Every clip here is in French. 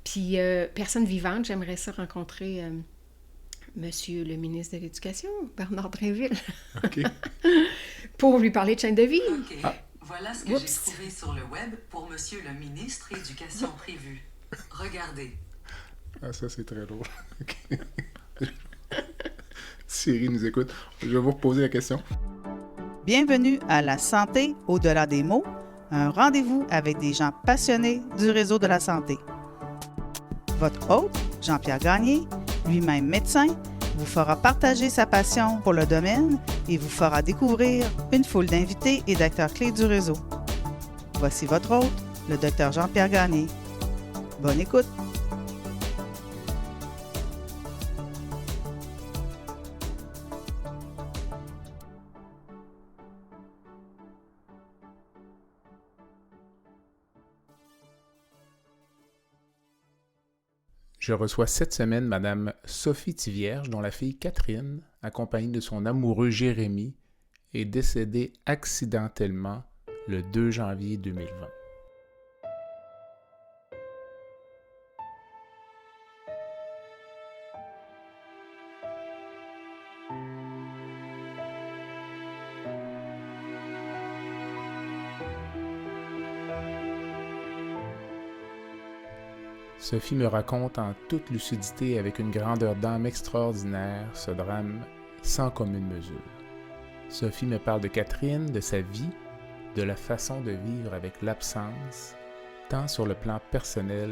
Puis, personne vivante, j'aimerais ça rencontrer Monsieur le ministre de l'Éducation, Bernard Drinville, OK. pour lui parler de chaîne de vie. OK. Ah, Voilà ce que j'ai Oups! trouvé sur le web pour Monsieur le ministre Éducation prévue. Regardez. ah, ça, c'est très drôle. OK. Siri nous écoute. Je vais vous reposer la question. Bienvenue à La santé au-delà des mots, un rendez-vous avec des gens passionnés du réseau de la santé. Votre hôte, Jean-Pierre Gagné, lui-même médecin, vous fera partager sa passion pour le domaine et vous fera découvrir une foule d'invités et d'acteurs clés du réseau. Voici votre hôte, le Dr Jean-Pierre Gagné. Bonne écoute! Je reçois cette semaine Madame Sophie Thivierge, dont la fille Catherine, accompagnée de son amoureux Jérémy, est décédée accidentellement le 2 janvier 2020. Sophie me raconte en toute lucidité avec une grandeur d'âme extraordinaire ce drame sans commune mesure. Sophie me parle de Catherine, de sa vie, de la façon de vivre avec l'absence, tant sur le plan personnel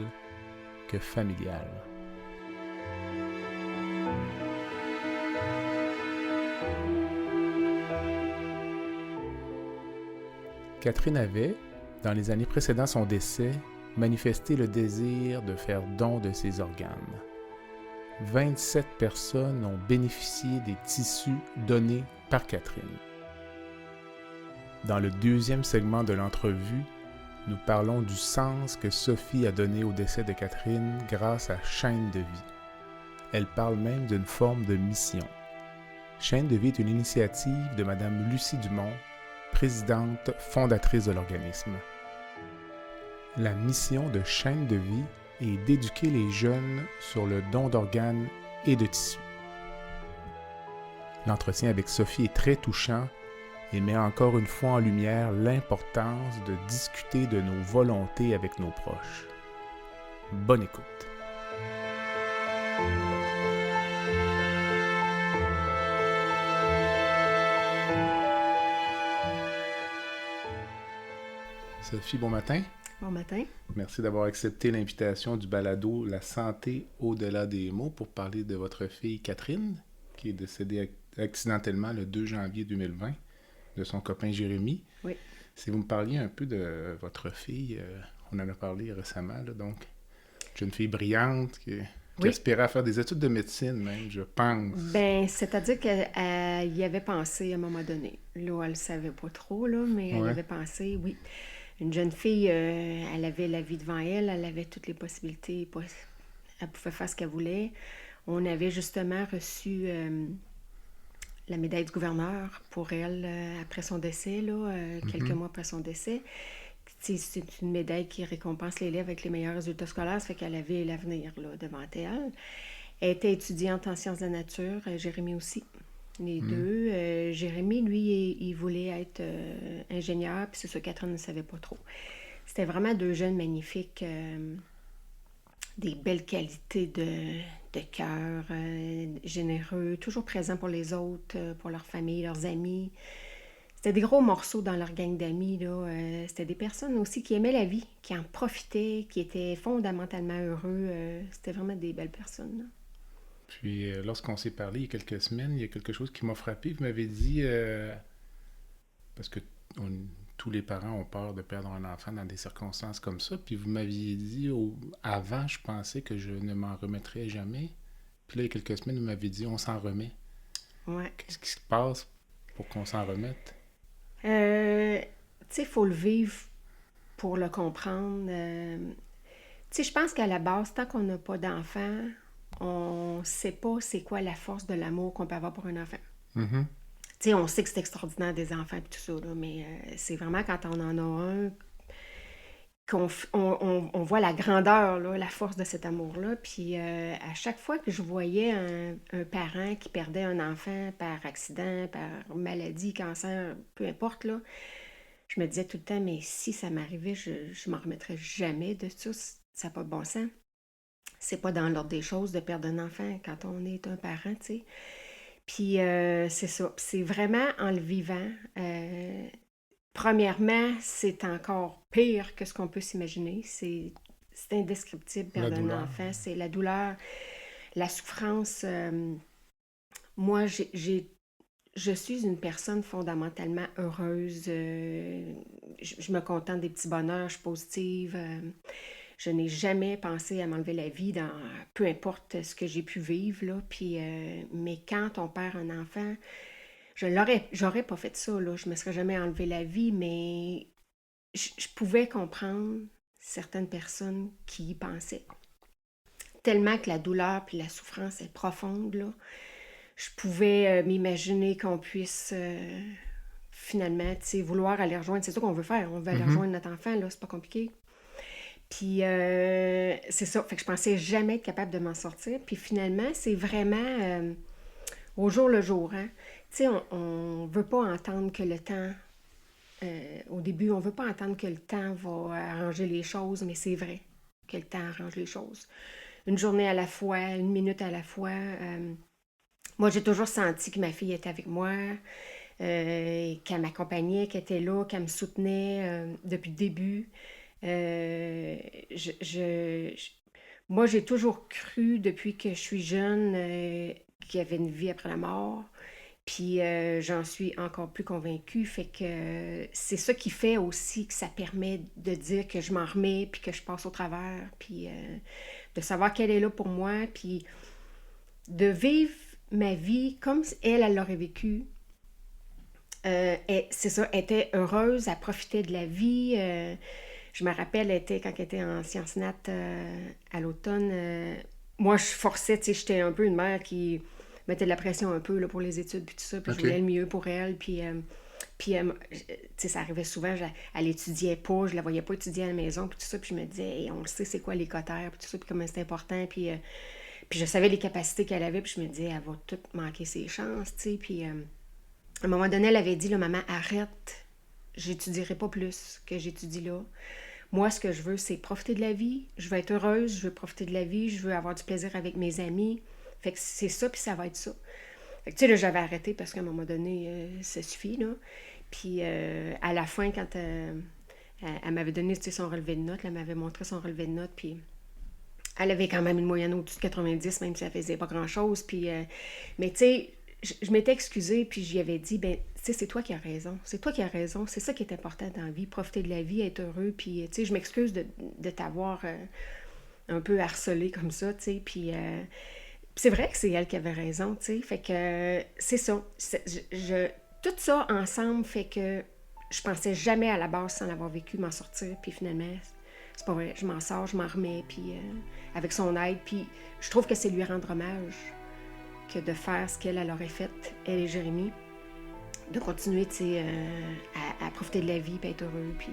que familial. Catherine avait, dans les années précédant son décès, manifesté le désir de faire don de ses organes. 27 personnes ont bénéficié des tissus donnés par Catherine. Dans le deuxième segment de l'entrevue, nous parlons du sens que Sophie a donné au décès de Catherine grâce à Chaîne de vie. Elle parle même d'une forme de mission. Chaîne de vie est une initiative de Mme Lucie Dumont, présidente fondatrice de l'organisme. La mission de Chaîne de vie est d'éduquer les jeunes sur le don d'organes et de tissus. L'entretien avec Sophie est très touchant et met encore une fois en lumière l'importance de discuter de nos volontés avec nos proches. Bonne écoute. Sophie, bon matin. Bon matin. Merci d'avoir accepté l'invitation du balado La santé au-delà des mots pour parler de votre fille Catherine, qui est décédée accidentellement le 2 janvier 2020, de son copain Jérémy. Oui. Si vous me parliez un peu de votre fille, on en a parlé récemment, là, donc, jeune fille brillante qui Oui. aspirait à faire des études de médecine même, je pense. Ben, c'est-à-dire qu'elle y avait pensé à un moment donné. Là, elle ne savait pas trop, là, mais elle Ouais. avait pensé, oui. Une jeune fille, elle avait la vie devant elle, elle avait toutes les possibilités, elle pouvait faire ce qu'elle voulait. On avait justement reçu la médaille du gouverneur pour elle après son décès, là, quelques mois après son décès. Tu sais, c'est une médaille qui récompense l'élève avec les meilleurs résultats scolaires, ça fait qu'elle avait l'avenir là, devant elle. Elle était étudiante en sciences de la nature, Jérémy aussi. Les deux. Jérémy, lui, il voulait être ingénieur, puis c'est ça, Catherine ne savait pas trop. C'était vraiment deux jeunes magnifiques, des belles qualités de cœur, généreux, toujours présents pour les autres, pour leur famille, leurs amis. C'était des gros morceaux dans leur gang d'amis, là. C'était des personnes aussi qui aimaient la vie, qui en profitaient, qui étaient fondamentalement heureux. C'était vraiment des belles personnes, là. Puis, lorsqu'on s'est parlé il y a quelques semaines, il y a quelque chose qui m'a frappé. Vous m'avez dit, parce que tous les parents ont peur de perdre un enfant dans des circonstances comme ça, puis vous m'aviez dit, avant, je pensais que je ne m'en remettrais jamais. Puis là, il y a quelques semaines, vous m'avez dit, on s'en remet. Ouais. Qu'est-ce qui se passe pour qu'on s'en remette? Tu sais, il faut le vivre pour le comprendre. Tu sais, je pense qu'à la base, tant qu'on n'a pas d'enfant, on ne sait pas c'est quoi la force de l'amour qu'on peut avoir pour un enfant. Mm-hmm. Tu sais, on sait que c'est extraordinaire des enfants et tout ça, là, mais c'est vraiment quand on en a un on voit la grandeur, là, la force de cet amour-là. Puis à chaque fois que je voyais un parent qui perdait un enfant par accident, par maladie, cancer, peu importe, là, je me disais tout le temps, mais si ça m'arrivait, je m'en remettrais jamais de ça. Ça n'a pas de bon sens. C'est pas dans l'ordre des choses de perdre un enfant quand on est un parent, tu sais. Puis c'est ça. Puis c'est vraiment en le vivant. Premièrement, c'est encore pire que ce qu'on peut s'imaginer. C'est indescriptible La perdre un douleur. enfant. C'est la douleur, la souffrance. Moi, je suis une personne fondamentalement heureuse. Je me contente des petits bonheurs. Je suis positive. Je n'ai jamais pensé à m'enlever la vie dans peu importe ce que j'ai pu vivre, là. Puis, mais quand on perd un enfant, j'aurais pas fait ça, là. Je me serais jamais enlevé la vie, mais je pouvais comprendre certaines personnes qui y pensaient. Tellement que la douleur puis la souffrance est profonde, là. Je pouvais m'imaginer qu'on puisse finalement, tu sais, vouloir aller rejoindre. C'est ça qu'on veut faire. On veut aller rejoindre notre enfant, là. C'est pas compliqué. Puis c'est ça. Fait que je pensais jamais être capable de m'en sortir. Puis finalement, c'est vraiment au jour le jour, hein. Tu sais, on veut pas entendre que le temps... au début, on veut pas entendre que le temps va arranger les choses, mais c'est vrai que le temps arrange les choses. Une journée à la fois, une minute à la fois. Moi, j'ai toujours senti que ma fille était avec moi, qu'elle m'accompagnait, qu'elle était là, qu'elle me soutenait depuis le début. Euh, je, je- je- Moi, j'ai toujours cru depuis que je suis jeune qu'il y avait une vie après la mort. Puis j'en suis encore plus convaincue. Fait que c'est ça qui fait aussi que ça permet de dire que je m'en remets, puis que je passe au travers, puis de savoir qu'elle est là pour moi, puis de vivre ma vie comme elle l'aurait vécu. C'est ça, elle était heureuse, elle profitait de la vie. Je me rappelle, quand elle était en sciences nat à l'automne, moi je forçais, tu sais, j'étais un peu une mère qui mettait de la pression un peu là, pour les études, puis tout ça, puis je OK. voulais le mieux pour elle, puis tu sais, ça arrivait souvent, elle étudiait pas, je la voyais pas étudier à la maison, puis tout ça, puis je me disais, hey, on le sait, c'est quoi les cotères, puis tout ça, puis comment c'est important, puis je savais les capacités qu'elle avait, puis je me disais, elle va tout manquer ses chances, tu sais, puis à un moment donné, elle avait dit, là, maman, arrête, j'étudierai pas plus que j'étudie là. Moi, ce que je veux, c'est profiter de la vie. Je veux être heureuse, je veux profiter de la vie, je veux avoir du plaisir avec mes amis. Fait que c'est ça, puis ça va être ça. Fait que, tu sais, là, j'avais arrêté parce qu'à un moment donné, ça suffit, là. Puis à la fin, quand elle m'avait donné, tu sais, son relevé de notes, elle m'avait montré son relevé de notes, puis elle avait quand même une moyenne au-dessus de 90, même si elle faisait pas grand-chose. Puis, mais tu sais, je m'étais excusée, puis j'y avais dit, ben, tu sais, c'est toi qui as raison. C'est toi qui as raison. C'est ça qui est important dans la vie. Profiter de la vie, être heureux. Puis, tu sais, je m'excuse de t'avoir un peu harcelé comme ça, tu sais. Puis, c'est vrai que c'est elle qui avait raison, tu sais. Fait que c'est ça. Tout ça ensemble fait que je pensais jamais à la base sans l'avoir vécu m'en sortir. Puis finalement, c'est pas vrai. Je m'en sors, je m'en remets, puis avec son aide. Puis je trouve que c'est lui rendre hommage que de faire ce qu'elle aurait fait, elle et Jérémy. De continuer, tu sais, à profiter de la vie, puis être heureux, puis...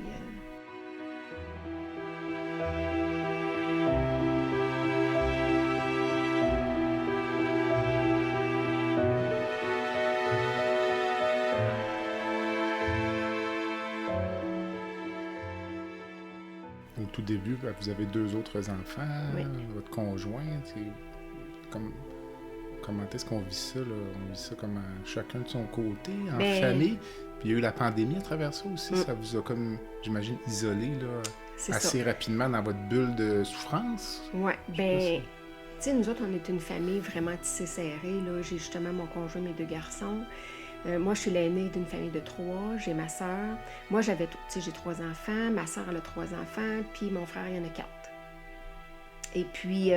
Au tout début, vous avez 2 autres enfants, Oui. votre conjoint. Comme, comment est-ce qu'on vit ça, là? On vit ça comme chacun de son côté, en Ben, famille. Puis il y a eu la pandémie à travers ça aussi. Mm. Ça vous a comme, j'imagine, isolé là, c'est assez ça. rapidement dans votre bulle de souffrance. Ouais, Je sais ben... pas si- Tu sais, nous autres, on est une famille vraiment tissée serrée, là. J'ai justement mon conjoint, mes 2 garçons. Moi, je suis l'aînée d'une famille de 3. J'ai ma sœur. Moi, tu sais, j'ai 3 enfants. Ma sœur, elle a 3 enfants. Puis mon frère, il y en a 4. Et puis,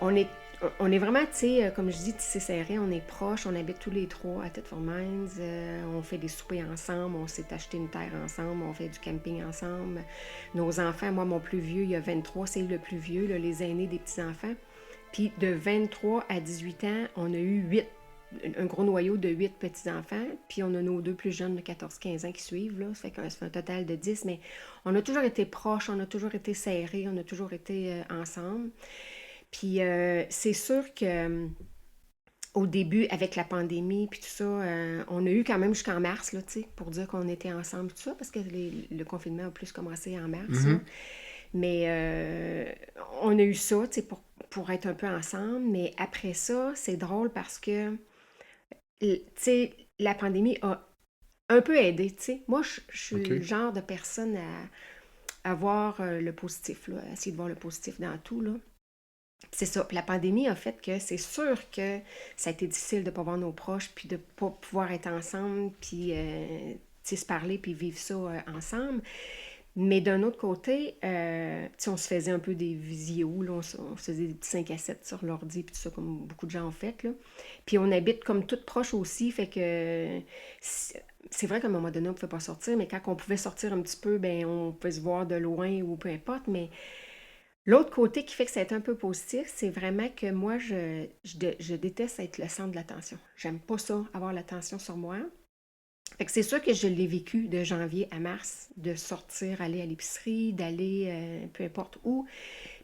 on est vraiment, tu sais, comme je dis, tissé serré, on est proches, on habite tous les 3 à Thetford Mines, on fait des soupers ensemble, on s'est acheté une terre ensemble, on fait du camping ensemble. Nos enfants, moi, mon plus vieux, il a 23, c'est le plus vieux, là, les aînés des petits-enfants. Puis de 23 à 18 ans, on a eu 8 un gros noyau de 8 petits-enfants, puis on a nos 2 plus jeunes de 14-15 ans qui suivent, là. Ça fait un total de 10, mais on a toujours été proches, on a toujours été serrés, on a toujours été ensemble. Puis c'est sûr que au début, avec la pandémie, puis tout ça, on a eu quand même jusqu'en mars, là, tu sais, pour dire qu'on était ensemble, tout ça, parce que le confinement a plus commencé en mars, là. Mais on a eu ça, tu sais, pour être un peu ensemble. Mais après ça, c'est drôle parce que, tu sais, la pandémie a un peu aidé, tu sais. Moi, je suis OK. le genre de personne à voir le positif, là, à essayer de voir le positif dans tout, là. C'est ça. Puis la pandémie a fait que c'est sûr que ça a été difficile de ne pas voir nos proches, puis de ne pas pouvoir être ensemble, puis tu sais, se parler, puis vivre ça ensemble. Mais d'un autre côté, tu sais, on se faisait un peu des visios, là, on se faisait des petits 5 à 7 sur l'ordi, puis tout ça, comme beaucoup de gens ont fait, là. Puis on habite comme toutes proches aussi, fait que c'est vrai qu'à un moment donné, on ne pouvait pas sortir, mais quand on pouvait sortir un petit peu, ben on pouvait se voir de loin ou peu importe, mais l'autre côté qui fait que c'est un peu positif, c'est vraiment que moi, je déteste être le centre de l'attention. J'aime pas ça, avoir l'attention sur moi. Fait que c'est sûr que je l'ai vécu de janvier à mars, de sortir, aller à l'épicerie, d'aller peu importe où,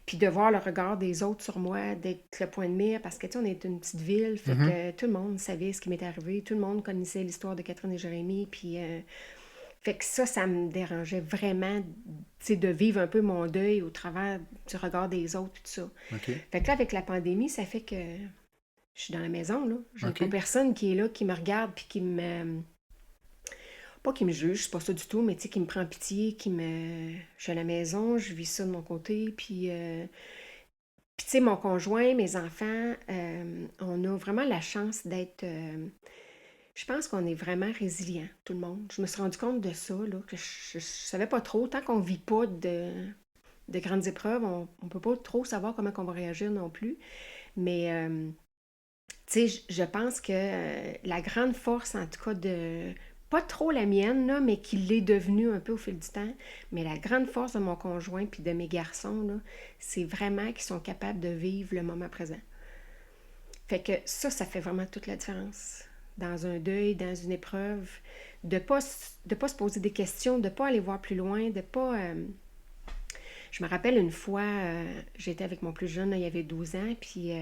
puis de voir le regard des autres sur moi, d'être le point de mire, parce que tu sais, on est une petite ville, fait que tout le monde savait ce qui m'était arrivé, tout le monde connaissait l'histoire de Catherine et Jérémie, puis fait que ça me dérangeait vraiment, tu sais, de vivre un peu mon deuil au travers du regard des autres, tout ça. OK. Fait que là, avec la pandémie, ça fait que je suis dans la maison, là. J'ai OK. pas personne qui est là, qui me regarde, puis pas qui me juge, c'est pas ça du tout, mais tu sais, qui me prend pitié, je suis à la maison, je vis ça de mon côté, puis tu sais, mon conjoint, mes enfants, on a vraiment la chance d'être... je pense qu'on est vraiment résilients, tout le monde. Je me suis rendu compte de ça, là, que je savais pas trop. Tant qu'on vit pas de grandes épreuves, on peut pas trop savoir comment on va réagir non plus. Mais, tu sais, je pense que la grande force, en tout cas, pas trop la mienne, là, mais qui l'est devenue un peu au fil du temps, mais la grande force de mon conjoint puis de mes garçons, là, c'est vraiment qu'ils sont capables de vivre le moment présent. Fait que ça fait vraiment toute la différence. Dans un deuil, dans une épreuve, de pas se poser des questions, de pas aller voir plus loin, de pas... Je me rappelle une fois, j'étais avec mon plus jeune, là, il avait 12 ans, puis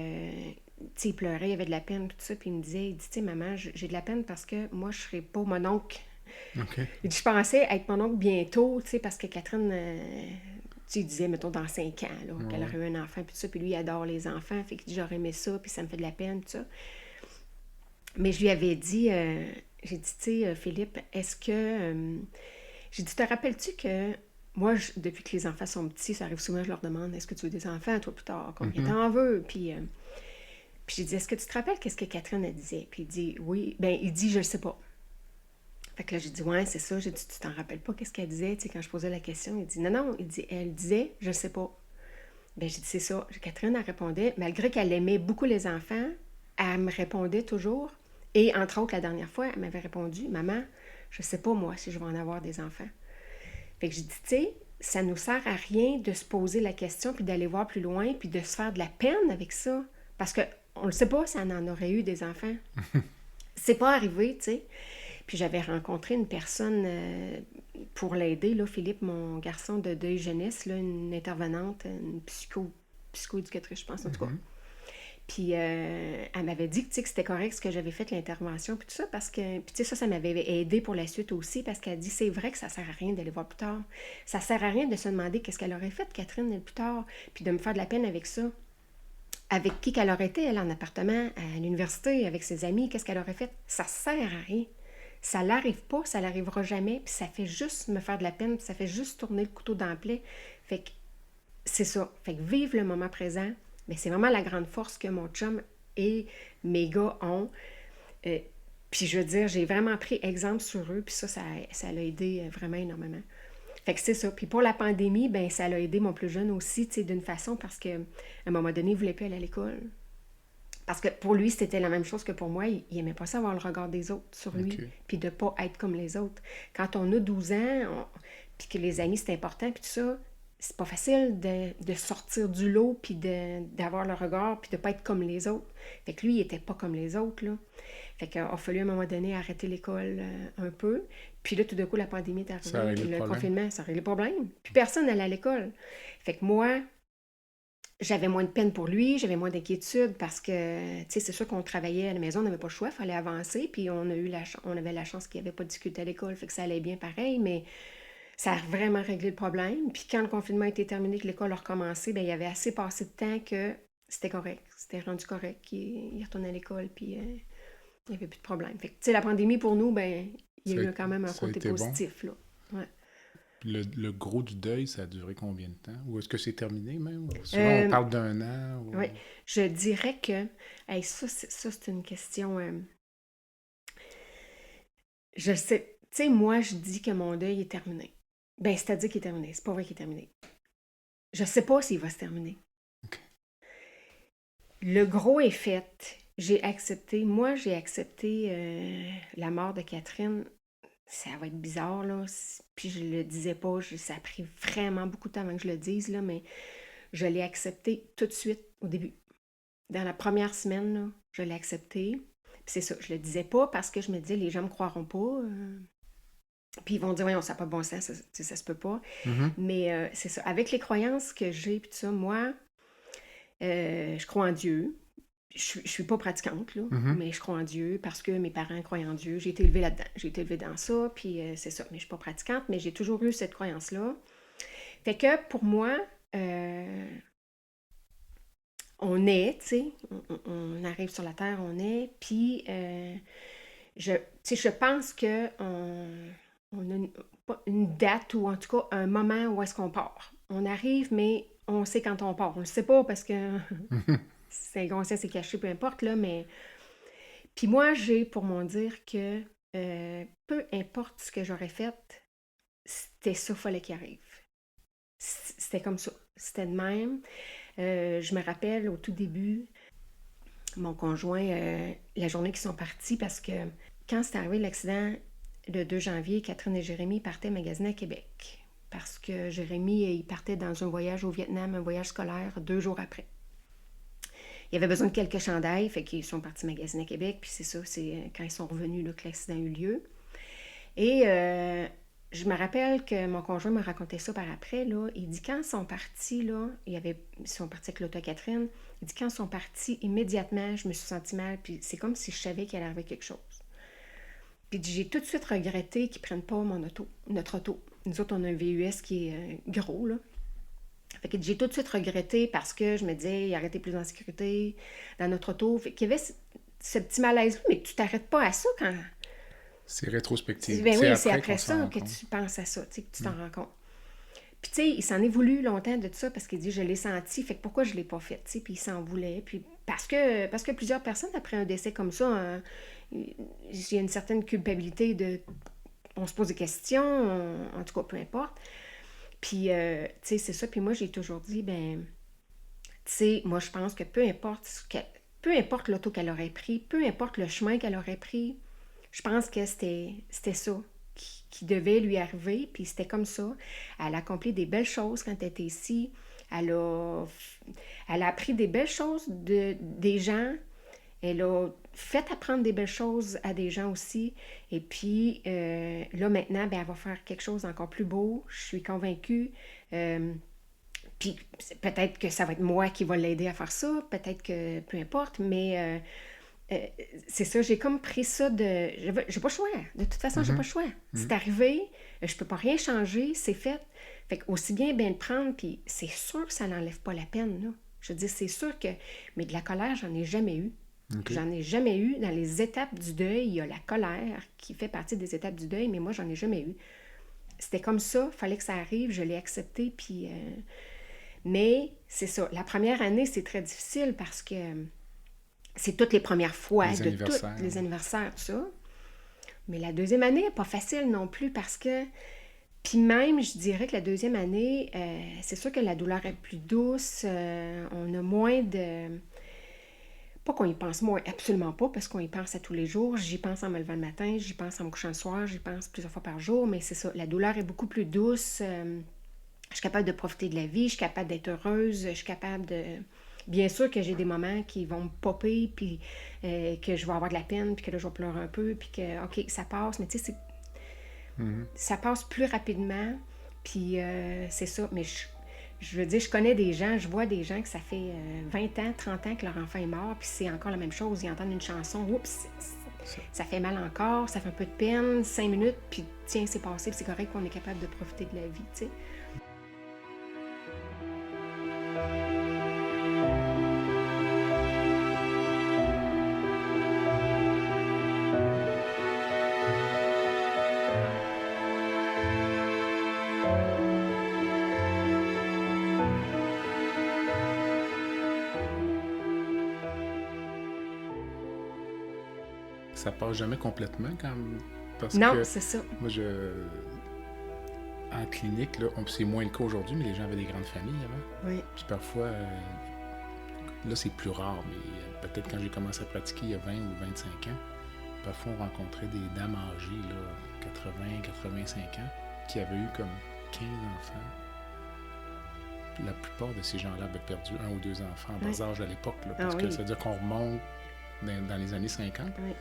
tu sais, il pleurait, il avait de la peine, tout ça, puis il me dit, tu sais, maman, j'ai de la peine parce que moi, je serai pas mon oncle. OK. Il dit, je pensais être mon oncle bientôt, tu sais, parce que Catherine, tu sais, il disait, mettons, dans 5 ans, là, qu'elle aurait eu un enfant, puis tout ça, puis lui, il adore les enfants, fait qu'il dit, j'aurais aimé ça, puis ça me fait de la peine, tout ça. Mais je lui avais dit, j'ai dit, tu sais, Philippe, est-ce que... j'ai dit, te rappelles-tu que moi, depuis que les enfants sont petits, ça arrive souvent, je leur demande, est-ce que tu veux des enfants, toi, plus tard? Combien t'en veux? Puis j'ai dit, est-ce que tu te rappelles qu'est-ce que Catherine, elle disait? Puis il dit, oui. Ben, il dit, je le sais pas. Fait que là, j'ai dit, ouais, c'est ça. J'ai dit, tu t'en rappelles pas qu'est-ce qu'elle disait? Tu sais, quand je posais la question, il dit, non. Il dit, elle disait, je le sais pas. Ben, j'ai dit, c'est ça. Catherine, elle répondait, malgré qu'elle aimait beaucoup les enfants, elle me répondait toujours. Et entre autres, la dernière fois, elle m'avait répondu, maman, je sais pas, moi, si je vais en avoir des enfants. Fait que j'ai dit, tu sais, ça nous sert à rien de se poser la question, puis d'aller voir plus loin, puis de se faire de la peine avec ça. Parce que on le sait pas si elle en aurait eu des enfants. C'est pas arrivé, tu sais. Puis j'avais rencontré une personne pour l'aider, là, Philippe, mon garçon de deuil jeunesse, là, une intervenante, une psycho-éducatrice, je pense, en tout cas. Puis elle m'avait dit que c'était correct ce que j'avais fait, l'intervention, puis tout ça, parce que, puis tu sais, ça m'avait aidé pour la suite aussi, parce qu'elle dit, c'est vrai que ça sert à rien d'aller voir plus tard. Ça sert à rien de se demander qu'est-ce qu'elle aurait fait, Catherine, plus tard, puis de me faire de la peine avec ça. Avec qui qu'elle aurait été, elle, en appartement, à l'université, avec ses amis, qu'est-ce qu'elle aurait fait? Ça sert à rien. Ça l'arrive pas, ça l'arrivera jamais, puis ça fait juste me faire de la peine, puis ça fait juste tourner le couteau dans le plaie. Fait que c'est ça. Fait que vivre le moment présent, mais c'est vraiment la grande force que mon chum et mes gars ont. Puis je veux dire, j'ai vraiment pris exemple sur eux, puis ça l'a aidé vraiment énormément. Fait que c'est ça. Puis pour la pandémie, ben ça l'a aidé mon plus jeune aussi, tu sais, d'une façon, parce qu'à un moment donné, il ne voulait plus aller à l'école. Parce que pour lui, c'était la même chose que pour moi. Il n'aimait pas ça avoir le regard des autres sur lui, puis de ne pas être comme les autres. Quand on a 12 ans, puis que les amis, c'est important, puis tout ça, c'est pas facile de sortir du lot, puis d'avoir le regard, puis de pas être comme les autres. Fait que lui, il était pas comme les autres, là. Fait qu'il a fallu à un moment donné arrêter l'école un peu. Puis là, tout d'un coup, la pandémie est Ça a arrivée, réglé le le problème. confinement, ça a réglé le problème. Puis personne n'allait à l'école. Fait que moi, j'avais moins de peine pour lui, j'avais moins d'inquiétude parce que, tu sais, c'est sûr qu'on travaillait à la maison, on n'avait pas le choix, il fallait avancer, puis on avait la chance qu'il n'y avait pas de difficulté à l'école, fait que ça allait bien pareil, mais ça a vraiment réglé le problème. Puis quand le confinement était terminé, que l'école a recommencé, bien, il y avait assez passé de temps que c'était correct, c'était rendu correct, il retournait à l'école, puis il n'y avait plus de problème. Fait que, tu sais, la pandémie, pour nous, ben il y a eu quand même un Ça a côté été bon. positif, là. Ouais. Le gros du deuil, ça a duré combien de temps? Ou est-ce que c'est terminé même? Souvent, on parle d'un an. Ou... Oui, je dirais que hey, ça, c'est une question. Je sais, tu sais, moi, je dis que mon deuil est terminé. Ben, c'est-à-dire qu'il est terminé. C'est pas vrai qu'il est terminé. Je sais pas s'il va se terminer. OK. Le gros est fait. J'ai accepté la mort de Catherine. Ça va être bizarre, là. Puis je le disais pas. Ça a pris vraiment beaucoup de temps avant que je le dise, là, mais je l'ai accepté tout de suite au début. Dans la première semaine, là, je l'ai accepté. Puis c'est ça, je le disais pas parce que je me disais, les gens me croiront pas. Puis ils vont dire, voyons, ça n'a pas de bon sens, ça se peut pas. Mhm. Mais c'est ça. Avec les croyances que j'ai, puis tout ça, moi, je crois en Dieu. Je suis pas pratiquante, là, mais je crois en Dieu parce que mes parents croient en Dieu. J'ai été élevée là-dedans. J'ai été élevée dans ça, puis c'est ça. Mais je suis pas pratiquante, mais j'ai toujours eu cette croyance-là. Fait que pour moi, on est, tu sais, on arrive sur la Terre, on est, puis je pense que on a pas une date ou en tout cas un moment où est-ce qu'on part. On arrive, mais on sait quand on part. On le sait pas parce que c'est inconscient, c'est caché, peu importe, là, mais... Puis moi, j'ai pour mon dire que peu importe ce que j'aurais fait, c'était ça, fallait qu'il arrive. C'était comme ça. C'était de même. Je me rappelle au tout début, mon conjoint, la journée qu'ils sont partis, parce que quand c'est arrivé l'accident le 2 janvier, Catherine et Jérémy partaient magasiner à Québec. Parce que Jérémy, il partait dans un voyage au Vietnam, un voyage scolaire, 2 jours après. Il avait besoin de quelques chandails, fait qu'ils sont partis magasiner à Québec, puis c'est ça, c'est quand ils sont revenus là, que l'accident a eu lieu. Et je me rappelle que mon conjoint me racontait ça par après, là. Il dit quand ils sont partis, là, ils sont partis avec l'auto Catherine, il dit quand ils sont partis, immédiatement, je me suis sentie mal, puis c'est comme si je savais qu'il allait arriver quelque chose. Puis j'ai tout de suite regretté qu'ils ne prennent pas notre auto. Nous autres, on a un VUS qui est gros, là. Fait que j'ai tout de suite regretté parce que je me disais, il aurait été plus en sécurité dans notre auto. Fait qu'il y avait ce petit malaise-là, mais tu t'arrêtes pas à ça quand... C'est rétrospectif. Ben oui, c'est après qu'on s'en ça rend que compte. tu penses à ça, tu sais, que tu t'en rends compte. Puis tu sais, il s'en est voulu longtemps de ça parce qu'il dit, je l'ai senti, fait que pourquoi je l'ai pas fait, tu sais, puis il s'en voulait. Puis parce que plusieurs personnes, après un décès comme ça, il y a une certaine culpabilité de... On se pose des questions, en tout cas, peu importe. Puis, tu sais, c'est ça. Puis moi, j'ai toujours dit, ben, tu sais, moi, je pense que peu importe l'auto qu'elle aurait pris, peu importe le chemin qu'elle aurait pris, je pense que c'était ça qui devait lui arriver. Puis c'était comme ça. Elle a accompli des belles choses quand elle était ici. Elle a appris des belles choses des gens. Elle a fait apprendre des belles choses à des gens aussi. Et puis, là, maintenant, ben, elle va faire quelque chose d'encore plus beau. Je suis convaincue. Puis, peut-être que ça va être moi qui va l'aider à faire ça. Peut-être que, peu importe. Mais c'est ça, j'ai comme pris ça de... J'ai pas le choix. De toute façon, j'ai pas le choix. C'est arrivé. Je peux pas rien changer. C'est fait. Fait que aussi bien le prendre. Puis, c'est sûr que ça n'enlève pas la peine, là. Je veux dire, c'est sûr que... Mais de la colère, j'en ai jamais eu. Okay. J'en ai jamais eu. Dans les étapes du deuil, il y a la colère qui fait partie des étapes du deuil, mais moi, j'en ai jamais eu. C'était comme ça, il fallait que ça arrive, je l'ai accepté, puis... Mais c'est ça, la première année, c'est très difficile parce que c'est toutes les premières fois les tous les anniversaires, tout ça. Mais la deuxième année n'est pas facile non plus parce que... Puis même, je dirais que la deuxième année, c'est sûr que la douleur est plus douce, on a moins de... Pas qu'on y pense moins, absolument pas, parce qu'on y pense à tous les jours. J'y pense en me levant le matin, j'y pense en me couchant le soir, j'y pense plusieurs fois par jour, mais c'est ça, la douleur est beaucoup plus douce. Je suis capable de profiter de la vie, je suis capable d'être heureuse, je suis capable de... Bien sûr que j'ai des moments qui vont me popper, puis que je vais avoir de la peine, puis que là, je vais pleurer un peu, puis que, OK, ça passe, mais tu sais, ça passe plus rapidement, puis c'est ça. Mais je veux dire, je connais des gens, je vois des gens que ça fait 20 ans, 30 ans que leur enfant est mort, puis c'est encore la même chose. Ils entendent une chanson, oups, ça fait mal encore, ça fait un peu de peine, 5 minutes, puis tiens, c'est passé, puis c'est correct qu'on est capable de profiter de la vie, tu sais. Ça passe jamais complètement parce Non, que c'est ça. moi, en clinique, là, c'est moins le cas aujourd'hui, mais les gens avaient des grandes familles avant. Oui. Puis parfois, là, c'est plus rare, mais peut-être quand j'ai commencé à pratiquer il y a 20 ou 25 ans, parfois on rencontrait des dames âgées, là, 80, 85 ans, qui avaient eu comme 15 enfants. La plupart de ces gens-là avaient perdu 1 ou 2 enfants en bas âge à l'époque, là, parce que ça veut dire qu'on remonte dans les années 50. Oui.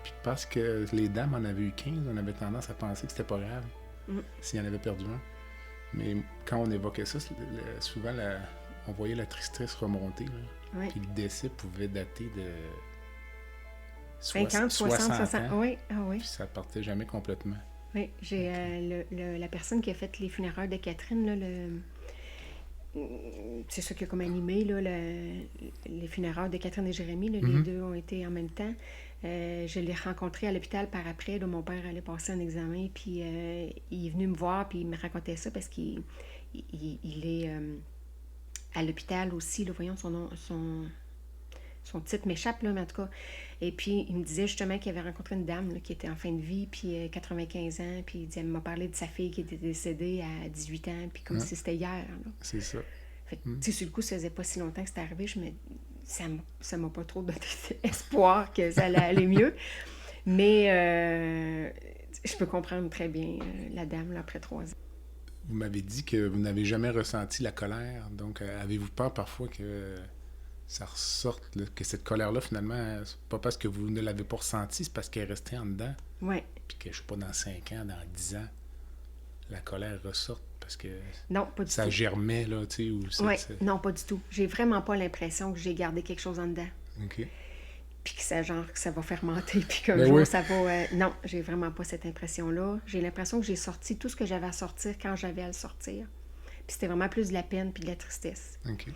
Puis parce que les dames en avaient eu 15, on avait tendance à penser que c'était pas grave s'il y en avait perdu un. Mais quand on évoquait ça, souvent on voyait la tristesse remonter. Là. Puis le décès pouvait dater de 50, 60 ans. Oui, oui. Puis ça partait jamais complètement. Oui, j'ai la personne qui a fait les funérailles de Catherine, là, c'est ça qui a comme animé là, les funérailles de Catherine et Jérémy. Là, les deux ont été en même temps. Je l'ai rencontré à l'hôpital par après. Là, mon père allait passer un examen, puis il est venu me voir, puis il me racontait ça parce qu'il est à l'hôpital aussi. Là, voyons, son titre m'échappe, là, mais en tout cas. Et puis, il me disait justement qu'il avait rencontré une dame là, qui était en fin de vie, puis 95 ans, puis il elle m'a parlé de sa fille qui était décédée à 18 ans, puis comme si c'était hier. Là. C'est ça. Fait que, tu sais, sur le coup, ça faisait pas si longtemps que c'était arrivé, ça m'a pas trop donné espoir que ça allait aller mieux. Mais je peux comprendre très bien la dame, là, après 3 ans. Vous m'avez dit que vous n'avez jamais ressenti la colère. Donc, avez-vous peur parfois que ça ressorte, là, que cette colère-là, finalement, c'est pas parce que vous ne l'avez pas ressentie, c'est parce qu'elle est restée en dedans? Oui. Puis que, je sais pas, dans 5 ans, dans 10 ans, la colère ressorte parce que non, pas du ça tout. Germait, là, tu sais, ou oui, non, pas du tout. J'ai vraiment pas l'impression que j'ai gardé quelque chose en dedans. OK. Puis que ça va fermenter, puis qu'un jour, ça va... non, j'ai vraiment pas cette impression-là. J'ai l'impression que j'ai sorti tout ce que j'avais à sortir quand j'avais à le sortir. Puis c'était vraiment plus de la peine puis de la tristesse. OK.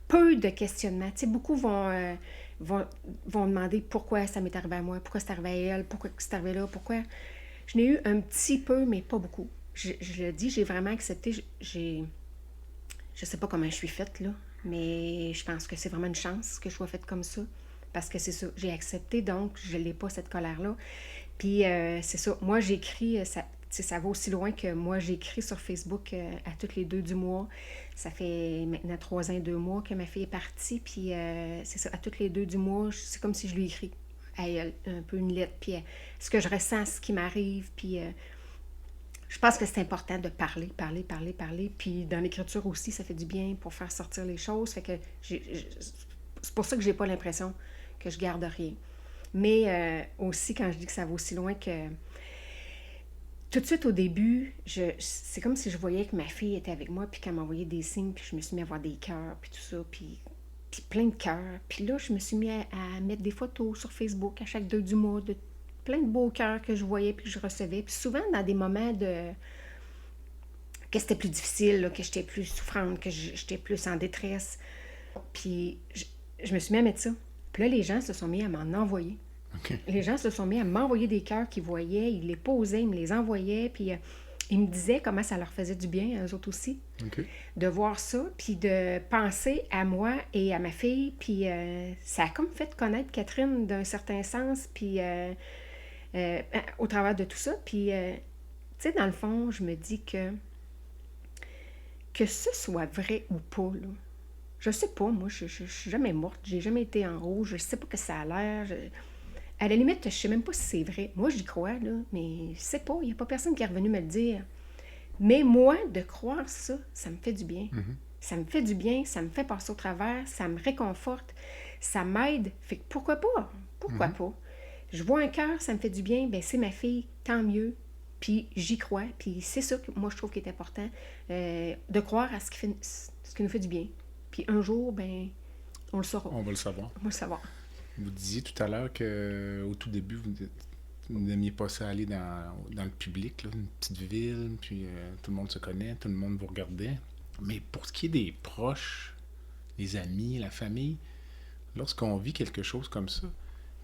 Peu de questionnements. Tu sais, beaucoup vont demander pourquoi ça m'est arrivé à moi, pourquoi c'est arrivé à elle, pourquoi c'est arrivé là, pourquoi... Je n'ai eu un petit peu, mais pas beaucoup. Je le dis, j'ai vraiment accepté. Je sais pas comment je suis faite, là, mais je pense que c'est vraiment une chance que je sois faite comme ça. Parce que c'est ça, j'ai accepté, donc je n'ai pas cette colère-là. Puis c'est ça, moi j'écris, ça va aussi loin que moi j'écris sur Facebook à toutes les 2 du mois. Ça fait maintenant 3 ans et 2 mois que ma fille est partie, puis c'est ça, à toutes les 2 du mois, c'est comme si je lui écris à elle, un peu une lettre, puis ce que je ressens, ce qui m'arrive, puis je pense que c'est important de parler, puis dans l'écriture aussi, ça fait du bien pour faire sortir les choses, fait que c'est pour ça que j'ai pas l'impression que je garde rien. Mais aussi, quand je dis que ça va aussi loin que... Tout de suite, au début, c'est comme si je voyais que ma fille était avec moi, puis qu'elle m'envoyait des signes, puis je me suis mis à voir des cœurs, puis tout ça, puis plein de cœurs. Puis là, je me suis mis à mettre des photos sur Facebook à chaque 2 du mois, de plein de beaux cœurs que je voyais, puis que je recevais. Puis souvent, dans des moments que c'était plus difficile, là, que j'étais plus souffrante, que j'étais plus en détresse. Puis je me suis mis à mettre ça. Puis là, les gens se sont mis à m'en envoyer. Okay. Les gens se sont mis à m'envoyer des cœurs qu'ils voyaient, ils les posaient, ils me les envoyaient, puis ils me disaient comment ça leur faisait du bien, à eux autres aussi, de voir ça, puis de penser à moi et à ma fille, puis ça a comme fait connaître Catherine d'un certain sens, puis au travers de tout ça, puis tu sais, dans le fond, je me dis que ce soit vrai ou pas, là, je sais pas, moi, je suis jamais morte, j'ai jamais été en rouge, je sais pas que ça a l'air... À la limite, je sais même pas si c'est vrai. Moi, j'y crois, là, mais je sais pas. Il n'y a pas personne qui est revenu me le dire. Mais moi, de croire ça, ça me fait du bien. Mhm. Ça me fait du bien, ça me fait passer au travers, ça me réconforte, ça m'aide. Fait que pourquoi pas? Pourquoi pas? Je vois un cœur, ça me fait du bien, ben c'est ma fille, tant mieux. Puis j'y crois, puis c'est ça que moi je trouve qui est important, de croire à ce qui nous fait du bien. Puis un jour, ben, on le saura. On va le savoir. On va le savoir. Vous disiez tout à l'heure qu'au tout début, vous n'aimiez pas ça aller dans le public, là, une petite ville, puis tout le monde se connaît, tout le monde vous regardait. Mais pour ce qui est des proches, les amis, la famille, lorsqu'on vit quelque chose comme ça,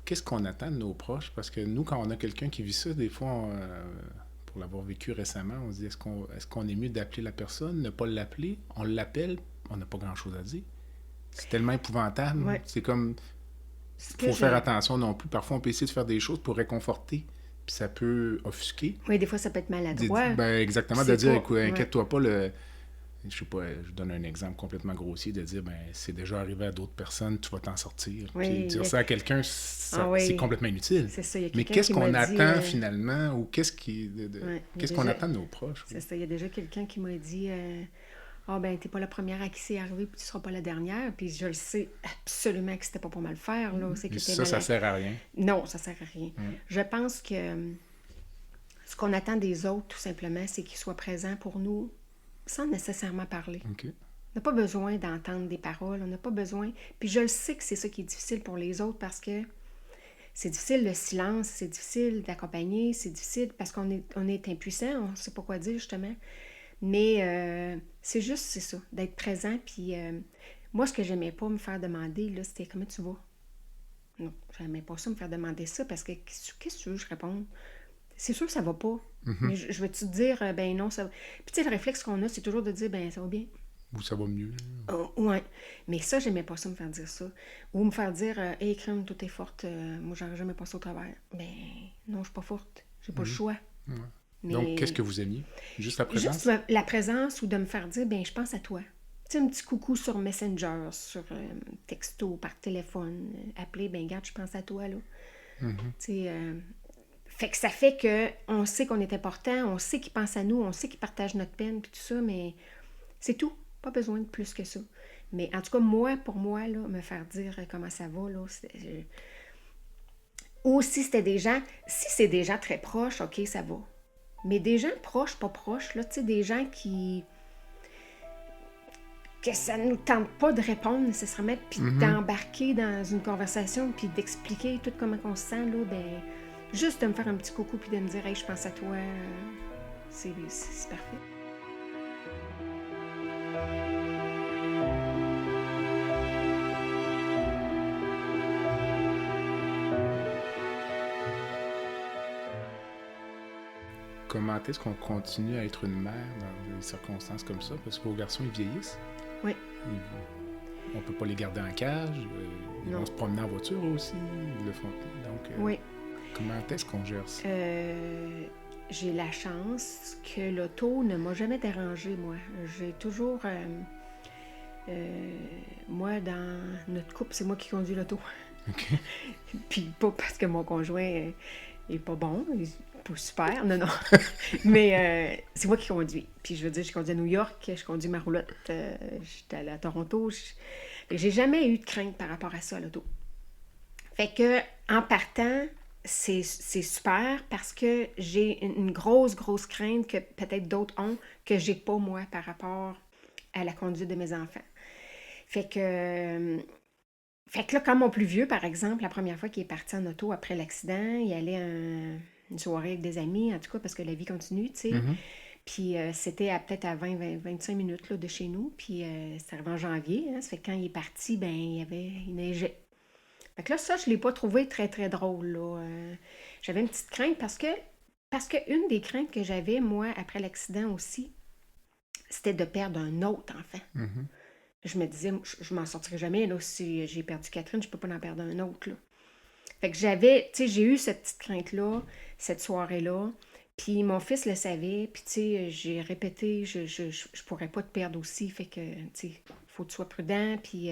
qu'est-ce qu'on attend de nos proches? Parce que nous, quand on a quelqu'un qui vit ça, des fois, pour l'avoir vécu récemment, on se dit, est-ce qu'on est mieux d'appeler la personne, ne pas l'appeler? On l'appelle, on n'a pas grand-chose à dire. C'est tellement épouvantable. Ouais. C'est comme... Il faut faire attention non plus. Parfois, on peut essayer de faire des choses pour réconforter, puis ça peut offusquer. Oui, des fois, ça peut être maladroit. Ben, exactement, C'est de dire, pas- écoute, ouais. inquiète-toi pas, je sais pas, je donne un exemple complètement grossier, de dire, ben, c'est déjà arrivé à d'autres personnes, tu vas t'en sortir. Oui, Puis dire ça à quelqu'un, oui. c'est complètement inutile. C'est ça, il y a Mais quelqu'un qu'est-ce qui qu'on m'a dit, attend finalement, ou qu'est-ce Ouais, il y a qu'est-ce qu'on déjà- attend de nos proches? C'est ça, il y a déjà quelqu'un qui m'a dit ben, t'es pas la première à qui c'est arrivé, puis tu seras pas la dernière. Puis je le sais absolument que c'était pas pour mal faire. Là. C'est que Mais t'es ça malade. sert à rien. Non, ça sert à rien. Je pense que ce qu'on attend des autres, tout simplement, c'est qu'ils soient présents pour nous sans nécessairement parler. OK. On n'a pas besoin d'entendre des paroles, on n'a pas besoin. Puis je le sais que c'est ça qui est difficile pour les autres parce que c'est difficile le silence, c'est difficile d'accompagner, c'est difficile parce qu'on est impuissant, on ne sait pas quoi dire justement. Mais c'est ça, d'être présent. Puis moi, ce que j'aimais pas me faire demander, là, c'était comment tu vas? Non, j'aimais pas ça, me faire demander ça parce que qu'est-ce que tu veux que je réponde? C'est sûr que ça va pas. Mais je vais-tu te dire, ben non, ça va. Puis tu sais, le réflexe qu'on a, c'est toujours de dire, ben ça va bien. Ou ça va mieux. Ouais. Mais ça, j'aimais pas ça, me faire dire ça. Ou me faire dire, hey, crème, toi, t'es forte, moi, j'aurais jamais passé au travers. Ben non, je suis pas forte. J'ai pas le choix. Ouais. Mais... Donc, qu'est-ce que vous aimiez? Juste la présence? Juste la présence ou de me faire dire, ben je pense à toi. Tu sais, un petit coucou sur Messenger, sur texto, par téléphone, appeler, ben regarde, je pense à toi, là. Tu sais, fait que ça fait qu'on sait qu'on est important, on sait qu'ils pensent à nous, on sait qu'ils partagent notre peine, puis tout ça, mais c'est tout. Pas besoin de plus que ça. Mais en tout cas, pour moi, là, me faire dire comment ça va, là, ou si c'était des gens, si c'est des gens très proches, OK, ça va. Mais des gens proches, pas proches, là, tu sais, des gens que ça ne nous tente pas de répondre nécessairement, puis d'embarquer dans une conversation, puis d'expliquer tout comment on se sent, là, ben, juste de me faire un petit coucou, puis de me dire, hey, je pense à toi, c'est parfait. Comment est-ce qu'on continue à être une mère dans des circonstances comme ça? Parce que vos garçons, ils vieillissent. Oui. On peut pas les garder en cage. Ils Non. vont se promener en voiture aussi. Ils le font. Donc, Oui. comment est-ce qu'on gère ça? J'ai la chance que l'auto ne m'a jamais dérangée, moi. J'ai toujours... moi, dans notre couple, c'est moi qui conduis l'auto. OK. Puis pas parce que mon conjoint est pas bon, il est pas super, non. Mais c'est moi qui conduis. Puis je veux dire, je conduis à New York, je conduis ma roulotte, j'étais allée à Toronto. J'ai jamais eu de crainte par rapport à ça, à l'auto. Fait que, en partant, c'est super parce que j'ai une grosse crainte que peut-être d'autres ont, que j'ai pas, moi, par rapport à la conduite de mes enfants. Fait que là, quand mon plus vieux, par exemple, la première fois qu'il est parti en auto après l'accident, il allait à une soirée avec des amis, en tout cas, parce que la vie continue, tu sais. Puis c'était peut-être à 20-25 minutes là, de chez nous. Puis c'était arrivé en janvier. Hein, ça fait que quand il est parti, ben il neigeait. Fait que là, ça, je ne l'ai pas trouvé très, très drôle. Là. J'avais une petque crainte parce que une des craintes que j'avais, moi, après l'accident aussi, c'était de perdre un autre enfant. Je me disais, je m'en sortirai jamais. Là, si j'ai perdu Catherine, je ne peux pas en perdre un autre. Là. Fait que j'ai eu cette petite crainte-là, cette soirée-là. Puis mon fils le savait. Puis, tu sais, j'ai répété, je pourrais pas te perdre aussi. Fait que, tu sais, il faut que tu sois prudent. Puis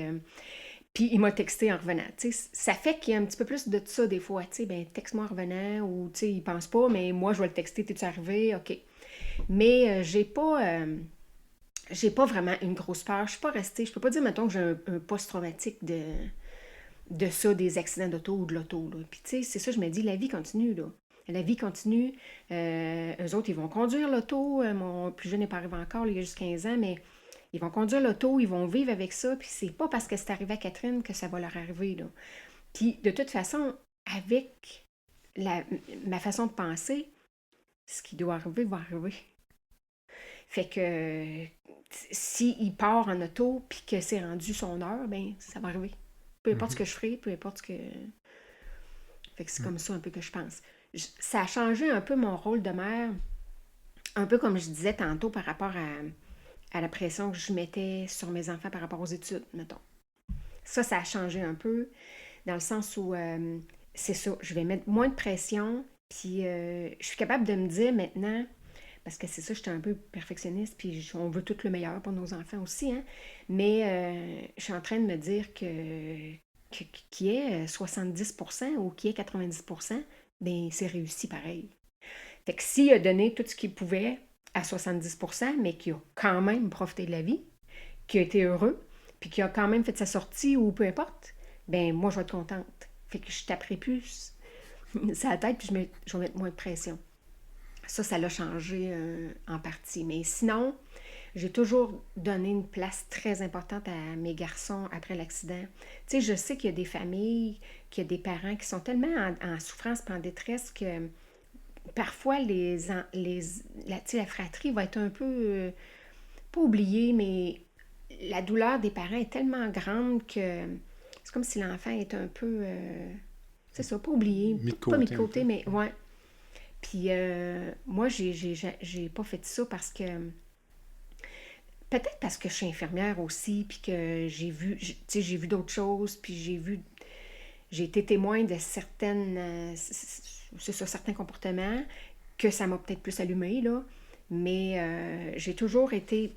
il m'a texté en revenant. Tu sais, ça fait qu'il y a un petit peu plus de ça des fois. Tu sais, ben texte-moi en revenant. Ou, tu sais, il pense pas, mais moi, je vais le texter. T'es-tu arrivé? OK. Mais j'ai pas vraiment une grosse peur. Je suis pas restée. Je peux pas dire, mettons, que j'ai un post-traumatique de ça, des accidents d'auto ou de l'auto. Là. Puis, tu sais, c'est ça, je me dis, la vie continue, là. La vie continue. Eux autres, ils vont conduire l'auto. Mon plus jeune n'est pas arrivé encore, là, il a juste 15 ans, mais ils vont conduire l'auto, ils vont vivre avec ça. Puis, c'est pas parce que c'est arrivé à Catherine que ça va leur arriver, là. Puis, de toute façon, avec ma façon de penser, ce qui doit arriver va arriver. Fait que s'il part en auto puis que c'est rendu son heure, ben ça va arriver. Peu importe ce que je ferai, peu importe ce que. Fait que c'est comme ça un peu que je pense. Ça a changé un peu mon rôle de mère, un peu comme je disais tantôt par rapport à la pression que je mettais sur mes enfants par rapport aux études, mettons. Ça a changé un peu, dans le sens où c'est ça, je vais mettre moins de pression, puis je suis capable de me dire maintenant, parce que c'est ça, j'étais un peu perfectionniste, puis on veut tout le meilleur pour nos enfants aussi, hein, mais je suis en train de me dire qu'il y ait 70% ou qu'il y ait 90%, bien, c'est réussi pareil. Fait que s'il a donné tout ce qu'il pouvait à 70%, mais qu'il a quand même profité de la vie, qu'il a été heureux, puis qu'il a quand même fait sa sortie ou peu importe, ben moi, je vais être contente. Fait que je taperai plus ça la tête, puis je vais mettre moins de pression. Ça l'a changé en partie. Mais sinon, j'ai toujours donné une place très importante à mes garçons après l'accident. Tu sais, je sais qu'il y a des familles, qu'il y a des parents qui sont tellement en souffrance et en détresse que parfois la fratrie va être un peu, pas oubliée, mais la douleur des parents est tellement grande que c'est comme si l'enfant est un peu, c'est ça, pas oublié, Mis de pas mis de côté côté, un peu. mais ouais. Puis moi, j'ai pas fait ça parce que peut-être parce que je suis infirmière aussi, puis que tu sais, j'ai vu d'autres choses, puis j'ai été témoin de certains comportements que ça m'a peut-être plus allumé, là. Mais j'ai toujours été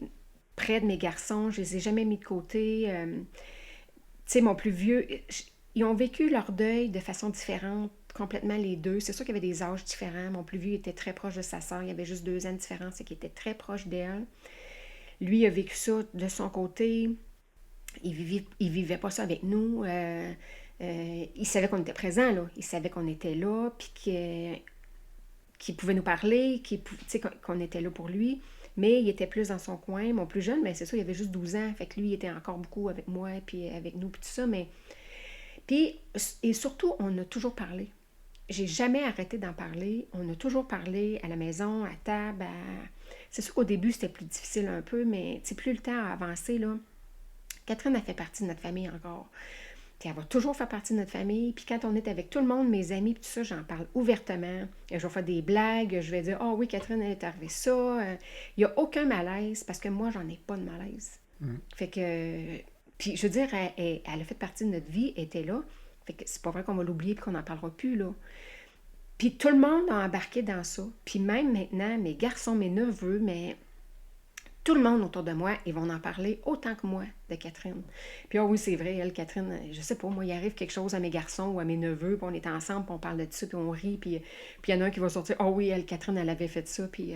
près de mes garçons, je les ai jamais mis de côté. Tu sais, mon plus vieux, ils ont vécu leur deuil de façon différente, complètement les deux. C'est sûr qu'il y avait des âges différents. Mon plus vieux était très proche de sa sœur, il y avait juste 2 ans de différence, et qu'il était très proche d'elle. Lui, il a vécu ça de son côté. Il vivait pas ça avec nous. Il savait qu'on était présents, là. Il savait qu'on était là, puis qu'il pouvait nous parler, tu sais, qu'on était là pour lui. Mais il était plus dans son coin. Mon plus jeune, ben c'est ça, il avait juste 12 ans. Fait que lui, il était encore beaucoup avec moi, puis avec nous, puis tout ça. Et surtout, on a toujours parlé. J'ai jamais arrêté d'en parler. On a toujours parlé à la maison, à table. C'est sûr qu'au début, c'était plus difficile un peu, mais plus le temps a avancé, là. Catherine a fait partie de notre famille encore. Puis elle va toujours faire partie de notre famille. Puis quand on est avec tout le monde, mes amis, puis tout ça, j'en parle ouvertement. Je vais faire des blagues. Je vais dire, oh oui, Catherine, elle est arrivée ça. Il n'y a aucun malaise parce que moi, j'en ai pas de malaise. Fait que. Puis je veux dire, elle a fait partie de notre vie, elle était là. Fait que c'est pas vrai qu'on va l'oublier et qu'on n'en parlera plus, là. Puis tout le monde a embarqué dans ça. Puis même maintenant, mes garçons, mes neveux, mais tout le monde autour de moi, ils vont en parler autant que moi de Catherine. Puis oui, c'est vrai, elle, Catherine, je sais pas, moi, il arrive quelque chose à mes garçons ou à mes neveux, puis on est ensemble, puis on parle de ça, puis on rit, puis il y en a un qui va sortir, oui, elle, Catherine, elle avait fait ça, puis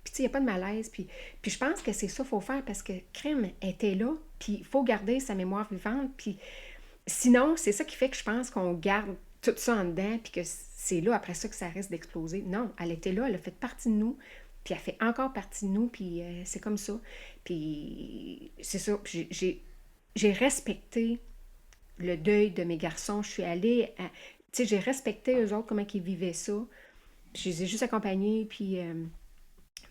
tu sais, il n'y a pas de malaise. Puis je pense que c'est ça qu'il faut faire parce que Crème était là, puis il faut garder sa mémoire vivante, puis sinon, c'est ça qui fait que je pense qu'on garde tout ça en dedans, puis que c'est là, après ça, que ça risque d'exploser. Non, elle était là, elle a fait partie de nous, puis elle fait encore partie de nous, puis c'est comme ça. Puis c'est ça, j'ai respecté le deuil de mes garçons. Je suis allée, tu sais, j'ai respecté eux autres, comment ils vivaient ça. Puis je les ai juste accompagnés, puis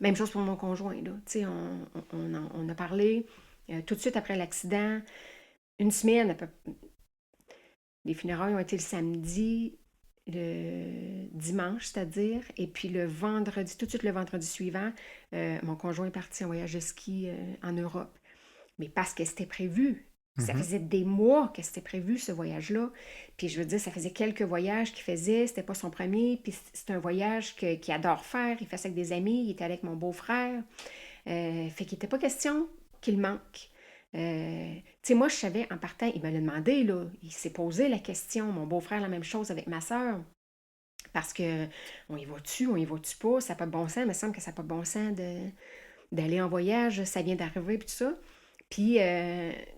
même chose pour mon conjoint, là. Tu sais, on a parlé tout de suite après l'accident, une semaine, les funérailles ont été le samedi, le dimanche, c'est-à-dire, et puis le vendredi, tout de suite le vendredi suivant, mon conjoint est parti en voyage de ski en Europe. Mais parce que c'était prévu. Ça faisait des mois que c'était prévu, ce voyage-là. Puis je veux dire, ça faisait quelques voyages qu'il faisait, c'était pas son premier, puis c'est un voyage qu'il adore faire, il fait ça avec des amis, il était avec mon beau-frère. Fait qu'il n'était pas question qu'il manque. Tu sais, moi, je savais, en partant, il me l'a demandé, là, il s'est posé la question, mon beau-frère, la même chose avec ma sœur. Parce que on y va-tu pas, ça n'a pas de bon sens, il me semble que ça n'a pas de bon sens d'aller en voyage, ça vient d'arriver, puis tout ça. Puis, tu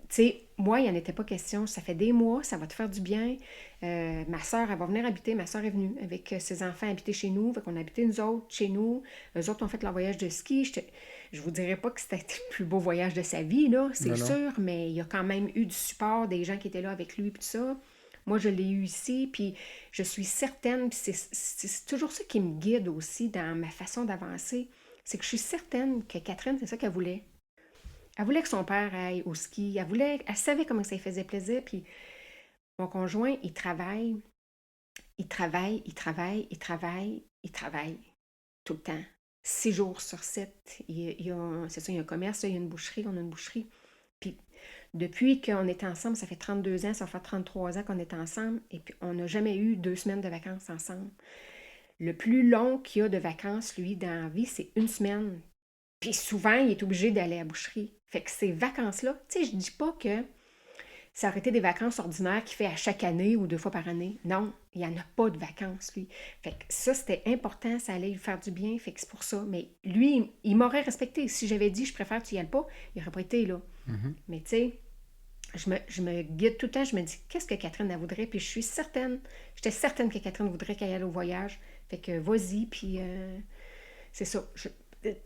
sais, moi, il n'y en était pas question. Ça fait des mois, ça va te faire du bien. Ma soeur, elle va venir habiter. Ma soeur est venue avec ses enfants habiter chez nous. Fait qu'on a habité nous autres chez nous. Eux autres ont fait leur voyage de ski. Je vous dirais pas que c'était le plus beau voyage de sa vie, là, c'est Non. sûr, mais il y a quand même eu du support des gens qui étaient là avec lui, puis tout ça. Moi, je l'ai eu ici, puis je suis certaine, puis c'est toujours ça qui me guide aussi dans ma façon d'avancer, c'est que je suis certaine que Catherine, c'est ça qu'elle voulait. Elle voulait que son père aille au ski. Elle savait comment ça lui faisait plaisir. Puis mon conjoint, il travaille tout le temps. 6 jours sur 7. C'est ça, il y a un commerce, il y a une boucherie, on a une boucherie. Puis depuis qu'on est ensemble, ça fait 32 ans, ça va faire 33 ans qu'on est ensemble, et puis on n'a jamais eu 2 semaines de vacances ensemble. Le plus long qu'il y a de vacances, lui, dans la vie, c'est 1 semaine. Puis souvent, il est obligé d'aller à la boucherie. Fait que ces vacances-là, tu sais, je dis pas que ça aurait été des vacances ordinaires qu'il fait à chaque année ou 2 fois par année. Non, il n'y en a pas de vacances, lui. Fait que ça, c'était important, ça allait lui faire du bien, fait que c'est pour ça. Mais lui, il m'aurait respecté. Si j'avais dit, je préfère que tu y ailles pas, il n'aurait pas été là. Mm-hmm. Mais tu sais, je me guide tout le temps, je me dis, qu'est-ce que Catherine, elle voudrait? Puis j'étais certaine que Catherine voudrait qu'elle aille au voyage. Fait que vas-y, puis c'est ça.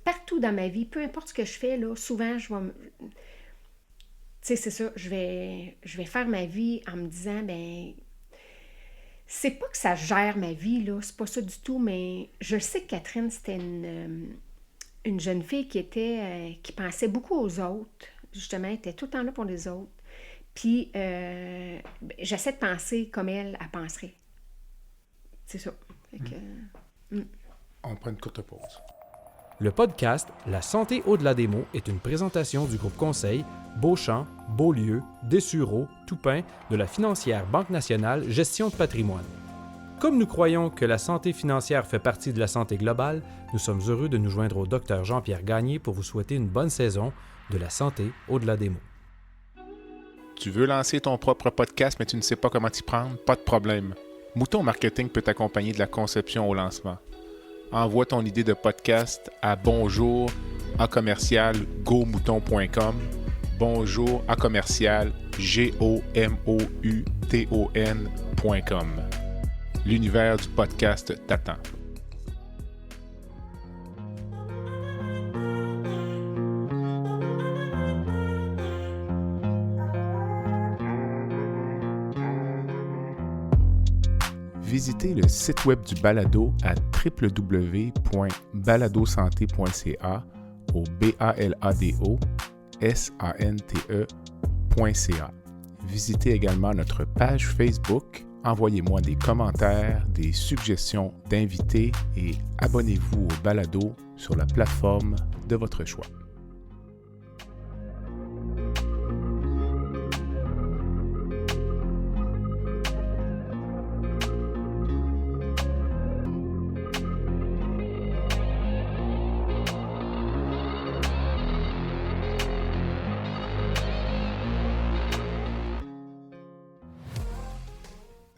Partout dans ma vie, peu importe ce que je fais, là, souvent, je vais... Tu sais, c'est ça, je vais faire ma vie en me disant, ben, c'est pas que ça gère ma vie, là, c'est pas ça du tout, mais je sais que Catherine, c'était une jeune fille qui pensait beaucoup aux autres. Justement, elle était tout le temps là pour les autres. Puis, j'essaie de penser comme elle penserait. C'est ça. Fait que, On prend une courte pause. Le podcast La santé au-delà des mots est une présentation du groupe conseil Beauchamp, Beaulieu, Dessureau, Toupin de la financière Banque nationale Gestion de patrimoine. Comme nous croyons que la santé financière fait partie de la santé globale, nous sommes heureux de nous joindre au Dr Jean-Pierre Gagné pour vous souhaiter une bonne saison de La santé au-delà des mots. Tu veux lancer ton propre podcast, mais tu ne sais pas comment t'y prendre? Pas de problème. Mouton Marketing peut t'accompagner de la conception au lancement. Envoie ton idée de podcast à bonjour@gomouton.com. bonjour@gomouton.com. L'univers du podcast t'attend. Visitez le site web du balado à www.baladosanté.ca au BALADO-SANTE.ca. Visitez également notre page Facebook, envoyez-moi des commentaires, des suggestions d'invités et abonnez-vous au balado sur la plateforme de votre choix.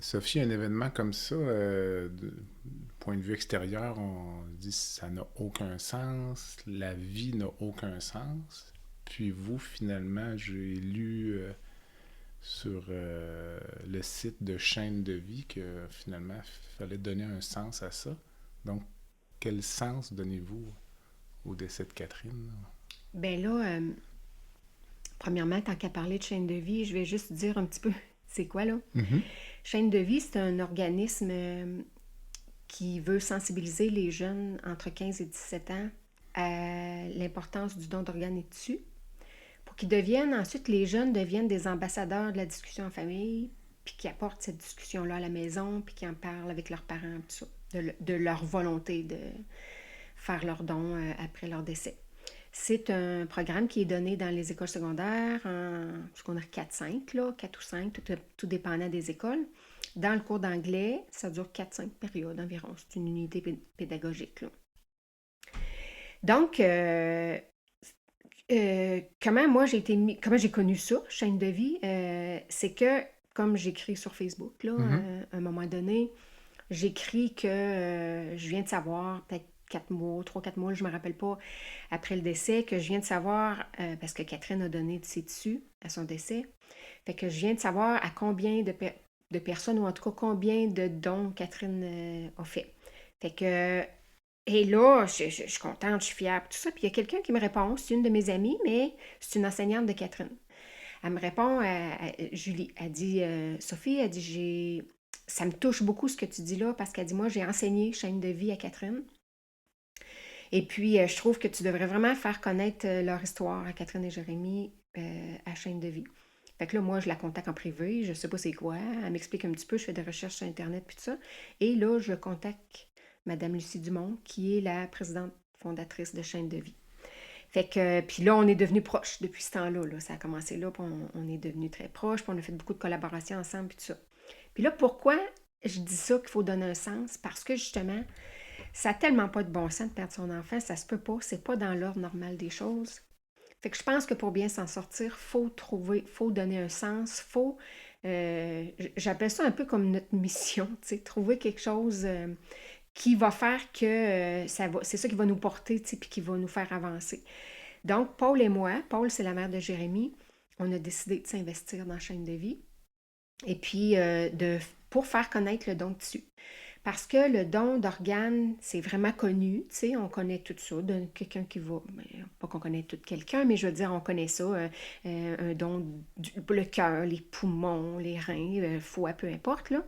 Sophie, un événement comme ça, du point de vue extérieur, on dit que ça n'a aucun sens, la vie n'a aucun sens. Puis vous, finalement, j'ai lu sur le site de Chaîne de vie que finalement, il fallait donner un sens à ça. Donc, quel sens donnez-vous au décès de Catherine? ben là, premièrement, tant qu'à parler de Chaîne de vie, je vais juste dire un petit peu, c'est quoi là? Mm-hmm. Chaîne de vie, c'est un organisme qui veut sensibiliser les jeunes entre 15 et 17 ans à l'importance du don d'organes et de tissus pour qu'ils deviennent, ensuite, les jeunes deviennent des ambassadeurs de la discussion en famille, puis qui apportent cette discussion-là à la maison, puis qui en parlent avec leurs parents, tout ça, de leur volonté de faire leur don après leur décès. C'est un programme qui est donné dans les écoles secondaires, en secondaire 4-5, là, 4 ou 5, tout dépendant des écoles. Dans le cours d'anglais, ça dure 4-5 périodes environ. C'est une unité pédagogique, là. Donc, comment j'ai connu ça, Chaîne de vie, c'est que, comme j'écris sur Facebook, là, à un moment donné, J'écris que je viens de savoir, peut-être 3-4 mois, je ne me rappelle pas, après le décès, que je viens de savoir, parce que Catherine a donné de ses tissus à son décès, fait que je viens de savoir à combien de personnes, ou en tout cas combien de dons Catherine a fait. Fait que, et là, je suis contente, je suis fière, tout ça. Puis il y a quelqu'un qui me répond, c'est une de mes amies, mais c'est une enseignante de Catherine. Elle me répond, Julie, elle dit, Sophie, elle dit, ça me touche beaucoup ce que tu dis là, parce qu'elle dit, moi, j'ai enseigné chaîne de vie à Catherine. Et puis, je trouve que tu devrais vraiment faire connaître leur histoire à Catherine et Jérémy à chaîne de vie. Fait que là, moi, je la contacte en privé, je sais pas c'est quoi, elle m'explique un petit peu, je fais des recherches sur Internet puis tout ça. Et là, je contacte Madame Lucie Dumont, qui est la présidente fondatrice de chaîne de vie. Fait que, puis là, on est devenus proches depuis ce temps-là. Là. Ça a commencé là, puis on est devenus très proches, puis on a fait beaucoup de collaborations ensemble, puis tout ça. Puis là, pourquoi je dis ça qu'il faut donner un sens? Parce que justement, ça n'a tellement pas de bon sens de perdre son enfant, ça se peut pas, c'est pas dans l'ordre normal des choses. Fait que je pense que pour bien s'en sortir, faut donner un sens, j'appelle ça un peu comme notre mission, tu sais, trouver quelque chose qui va faire que c'est ça qui va nous porter, tu sais, puis qui va nous faire avancer. Donc, Paul et moi, Paul, c'est la mère de Jérémy, on a décidé de s'investir dans la chaîne de vie, et puis pour faire connaître le don de tissu. Parce que le don d'organes, c'est vraiment connu, tu sais, on connaît tout ça, de quelqu'un qui va, pas qu'on connaît tout quelqu'un, mais je veux dire, on connaît ça, un don, le cœur, les poumons, les reins, le foie, peu importe, là.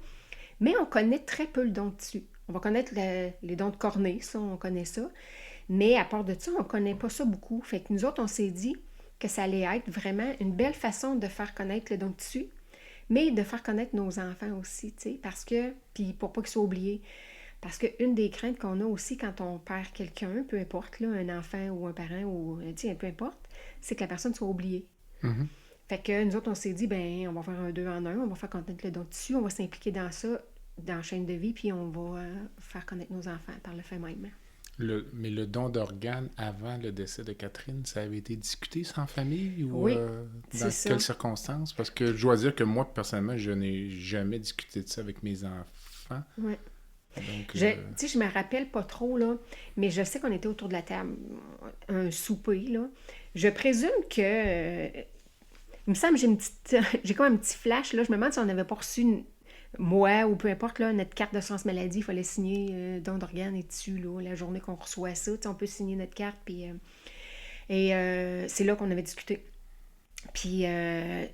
Mais on connaît très peu le don de tissu. On va connaître les dons de cornée, ça, on connaît ça. Mais à part de ça, on ne connaît pas ça beaucoup. Fait que nous autres, on s'est dit que ça allait être vraiment une belle façon de faire connaître le don de tissu, mais de faire connaître nos enfants aussi, tu sais, parce que, puis pour pas qu'ils soient oubliés, parce qu'une des craintes qu'on a aussi quand on perd quelqu'un, peu importe, là, un enfant ou un parent, ou, tu sais, peu importe, c'est que la personne soit oubliée. Mhm. Fait que nous autres, on s'est dit, ben, on va faire un 2 en 1, on va faire connaître le don de tissu, on va s'impliquer dans ça, dans la chaîne de vie, puis on va faire connaître nos enfants par le fait même. Mais le don d'organes avant le décès de Catherine, ça avait été discuté sans famille ou Oui, dans c'est quelles ça. circonstances? Parce que je dois dire que moi, personnellement, je n'ai jamais discuté de ça avec mes enfants. Ouais. Donc, Tu sais, je me rappelle pas trop, là, mais je sais qu'on était autour de la table, un souper, là. Je présume que... il me semble que j'ai comme un petit flash, là. Je me demande si on n'avait pas reçu, moi, ou peu importe, là, notre carte d'assurance maladie, il fallait signer don d'organes et tissus, là, la journée qu'on reçoit ça. Tu sais, on peut signer notre carte, puis... c'est là qu'on avait discuté. Puis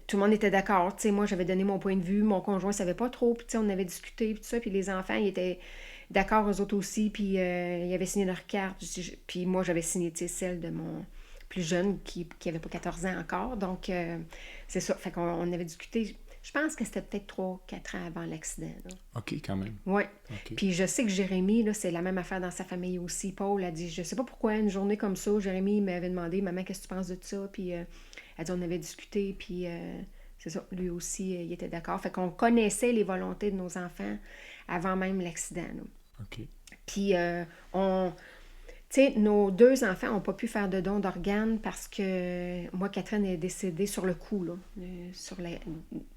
tout le monde était d'accord. Tu sais, moi, j'avais donné mon point de vue, mon conjoint ne savait pas trop, puis tu sais, on avait discuté, puis tout ça, puis les enfants, ils étaient d'accord, eux autres aussi, puis ils avaient signé leur carte, puis moi, j'avais signé, tu sais, celle de mon plus jeune qui n'avait pas 14 ans encore, donc c'est ça. Fait qu'on avait discuté, je pense que c'était peut-être 3-4 ans avant l'accident, là. OK, quand même. Oui. OK. Puis je sais que Jérémy, là, c'est la même affaire dans sa famille aussi. Paul a dit, je sais pas pourquoi, une journée comme ça, Jérémy m'avait demandé, maman, qu'est-ce que tu penses de ça? Puis elle dit, on avait discuté, puis c'est ça, lui aussi, il était d'accord. Fait qu'on connaissait les volontés de nos enfants avant même l'accident, là. OK. Puis tu sais, nos 2 enfants n'ont pas pu faire de don d'organes parce que moi, Catherine est décédée sur le coup, là,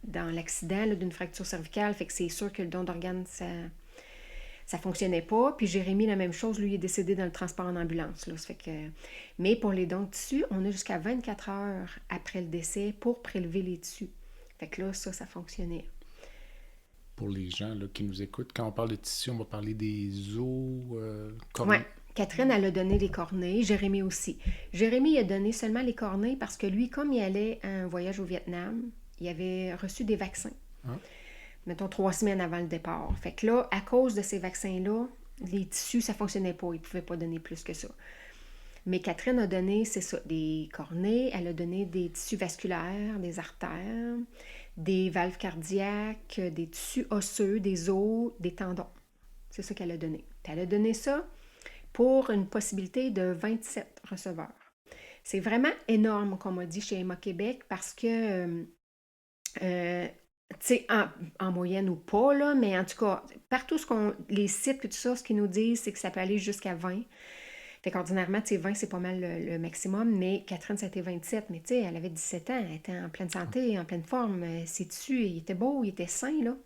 dans l'accident là, d'une fracture cervicale. Fait que c'est sûr que le don d'organes, ça fonctionnait pas. Puis Jérémy, la même chose, lui, il est décédé dans le transport en ambulance, là. Ça fait que... Mais pour les dons de tissus, on a jusqu'à 24 heures après le décès pour prélever les tissus. Fait que là, ça fonctionnait. Pour les gens là, qui nous écoutent, quand on parle de tissu, on va parler des os, Oui. Catherine, elle a donné les cornets, Jérémy aussi. Jérémy a donné seulement les cornets parce que lui, comme il allait à un voyage au Vietnam, il avait reçu des vaccins. Ah. Mettons 3 semaines avant le départ. Fait que là, à cause de ces vaccins-là, les tissus, ça ne fonctionnait pas. Il ne pouvait pas donner plus que ça. Mais Catherine a donné, c'est ça, des cornets, elle a donné des tissus vasculaires, des artères, des valves cardiaques, des tissus osseux, des os, des tendons. C'est ça qu'elle a donné. Puis elle a donné ça pour une possibilité de 27 receveurs. C'est vraiment énorme, comme on m'a dit chez Emma Québec, parce que, tu sais, en moyenne ou pas, là, mais en tout cas, partout les sites et tout ça, ce qu'ils nous disent, c'est que ça peut aller jusqu'à 20. Fait qu'ordinairement, tu sais, 20, c'est pas mal le maximum, mais Catherine, ça a été 27. Mais tu sais, elle avait 17 ans, elle était en pleine santé, en pleine forme. Ses tissus, il était beau, il était sain, là.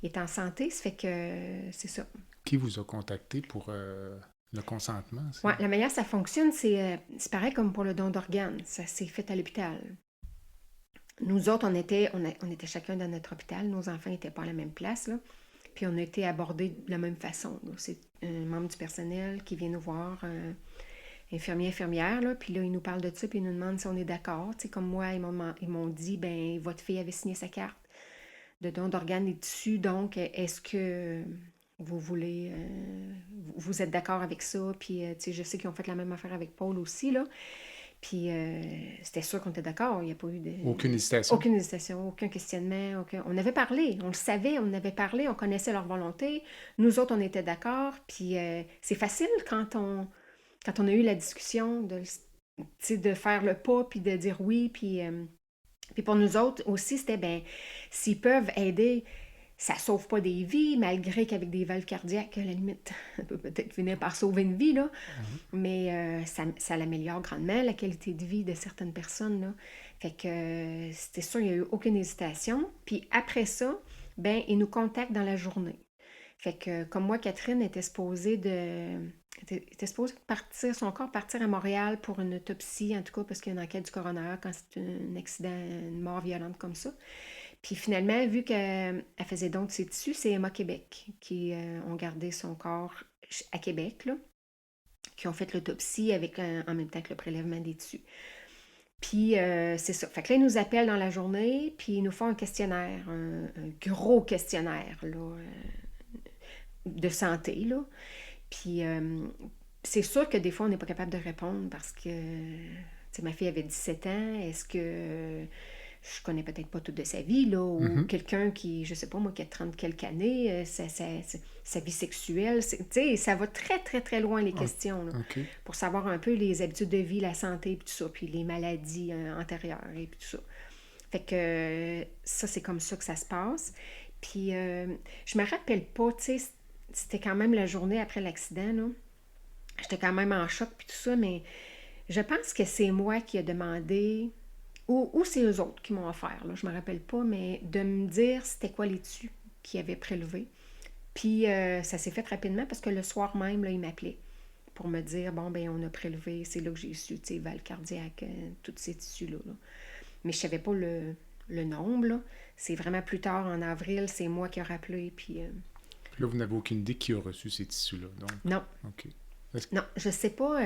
il est en santé, ça fait que c'est ça. Qui vous a contacté pour le consentement? Oui, la manière ça fonctionne, c'est pareil comme pour le don d'organes. Ça s'est fait à l'hôpital. Nous autres, on était chacun dans notre hôpital. Nos enfants n'étaient pas à la même place, là. Puis on a été abordés de la même façon, là. C'est un membre du personnel qui vient nous voir, infirmière, là. Puis là, il nous parle de ça, puis il nous demande si on est d'accord. Tu sais, comme moi, ils m'ont dit, ben votre fille avait signé sa carte de don d'organes et de tissus, donc est-ce que vous voulez, vous êtes d'accord avec ça? Puis, tu sais, je sais qu'ils ont fait la même affaire avec Paul aussi, là. Puis, c'était sûr qu'on était d'accord. Il n'y a pas eu de... Aucune hésitation? Aucune hésitation, aucun questionnement. On avait parlé, on le savait, on avait parlé, on connaissait leur volonté. Nous autres, on était d'accord. Puis, c'est facile quand on a eu la discussion de faire le pas, puis de dire oui. Puis pour nous autres aussi, c'était, ben s'ils peuvent aider... Ça ne sauve pas des vies, malgré qu'avec des valves cardiaques, à la limite, ça peut peut-être finir par sauver une vie, là. Mais ça l'améliore grandement, la qualité de vie de certaines personnes, là. Fait que c'était sûr, il n'y a eu aucune hésitation. Puis après ça, ben ils nous contactent dans la journée. Fait que comme moi, Catherine était supposée partir, son corps partir à Montréal pour une autopsie, en tout cas, parce qu'il y a une enquête du coroner quand c'est un accident, une mort violente comme ça. Puis finalement, vu qu'elle faisait don de ses tissus, c'est Emma Québec qui ont gardé son corps à Québec, là, qui ont fait l'autopsie avec en même temps que le prélèvement des tissus. Puis c'est ça. Fait que là, ils nous appellent dans la journée, puis ils nous font un questionnaire, un gros questionnaire là, de santé, là. Puis c'est sûr que des fois, on n'est pas capable de répondre parce que, tu sais, ma fille avait 17 ans, est-ce que... je connais peut-être pas tout de sa vie, là, ou quelqu'un qui, je sais pas moi, qui a 30 quelques années, sa vie sexuelle, tu sais, ça va très, très, très loin, les questions, là, pour savoir un peu les habitudes de vie, la santé, puis tout ça, puis les maladies antérieures, et puis tout ça. Fait que ça, c'est comme ça que ça se passe. Puis, je me rappelle pas, tu sais, c'était quand même la journée après l'accident, là. J'étais quand même en choc, puis tout ça, mais je pense que c'est moi qui ai demandé... Ou c'est eux autres qui m'ont offert, là, je me rappelle pas, mais de me dire c'était quoi les tissus qu'ils avaient prélevés. Puis ça s'est fait rapidement parce que le soir même, là, ils m'appelaient pour me dire, bon, ben on a prélevé, c'est là que j'ai su, tu sais, valve cardiaque, tous ces tissus-là. Là. Mais je savais pas le nombre, là. C'est vraiment plus tard, en avril, c'est moi qui ai rappelé, puis... Là, vous n'avez aucune idée qui a reçu ces tissus-là, donc... Non. OK. Non, je sais pas.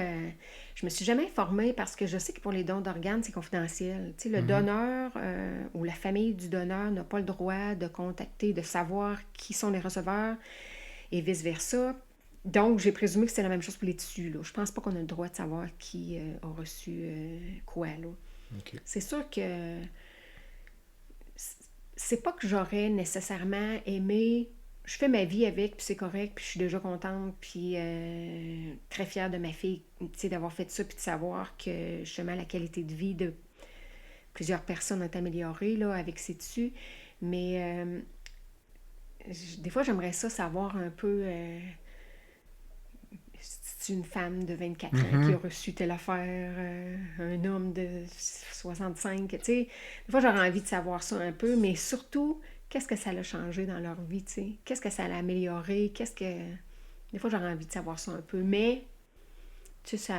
Je me suis jamais informée parce que je sais que pour les dons d'organes, c'est confidentiel. Tu sais, le donneur ou la famille du donneur n'a pas le droit de contacter, de savoir qui sont les receveurs et vice-versa. Donc, j'ai présumé que c'était la même chose pour les tissus, là. Je pense pas qu'on a le droit de savoir qui a reçu quoi, là. Okay. C'est sûr que c'est pas que j'aurais nécessairement aimé... Je fais ma vie avec, puis c'est correct, puis je suis déjà contente, puis très fière de ma fille, tu sais, d'avoir fait ça, puis de savoir que, justement, la qualité de vie de plusieurs personnes est améliorée, là, avec ces tissus. Mais des fois, j'aimerais ça savoir un peu... c'est une femme de 24 ans qui a reçu telle affaire, un homme de 65, tu sais. Des fois, j'aurais envie de savoir ça un peu, mais surtout... Qu'est-ce que ça a changé dans leur vie, tu sais? Qu'est-ce que ça a amélioré? Des fois, j'aurais envie de savoir ça un peu, mais, tu sais,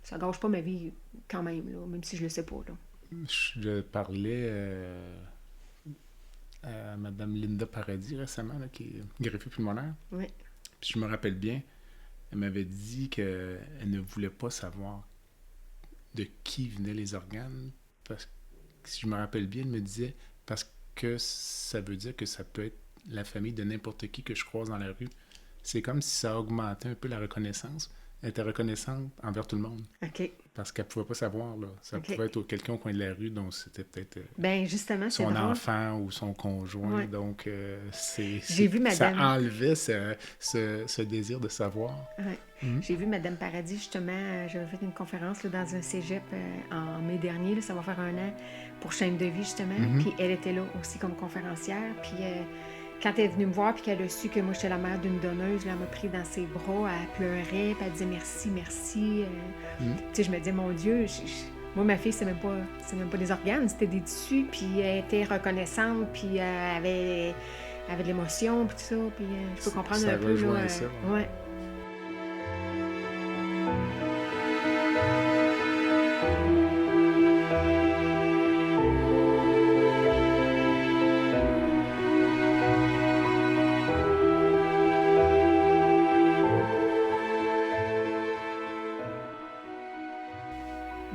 ça gâche pas ma vie quand même, là, même si je le sais pas, là. Je parlais à Mme Linda Paradis récemment, là, qui est greffée pulmonaire. Oui. Puis je me rappelle bien, elle m'avait dit qu'elle ne voulait pas savoir de qui venaient les organes, parce que, si je me rappelle bien, elle me disait, parce que ça veut dire que ça peut être la famille de n'importe qui que je croise dans la rue. C'est comme si ça augmentait un peu la reconnaissance. Elle était reconnaissante envers tout le monde. OK. Parce qu'elle ne pouvait pas savoir, là. Ça pouvait être quelqu'un au coin de la rue, donc c'était peut-être ben justement, son drôle. enfant ou son conjoint. Ouais. Donc, J'ai vu Madame... ça enlevait ce désir de savoir. Ouais. J'ai vu Madame Paradis, justement, j'avais fait une conférence là, dans un cégep en mai dernier, là, ça va faire 1 an, pour Chaîne de vie, justement. Puis elle était là aussi comme conférencière. Puis quand elle est venue me voir, puis qu'elle a su que moi, j'étais la mère d'une donneuse, là, elle m'a pris dans ses bras, elle pleurait, puis elle disait merci, merci. Tu sais, je me disais, mon Dieu, moi, ma fille, c'est même pas des organes, c'était des tissus, puis elle était reconnaissante, puis elle avait avait de l'émotion, puis tout ça, puis je peux comprendre Ça un peu, rejoint là. ça, Ouais.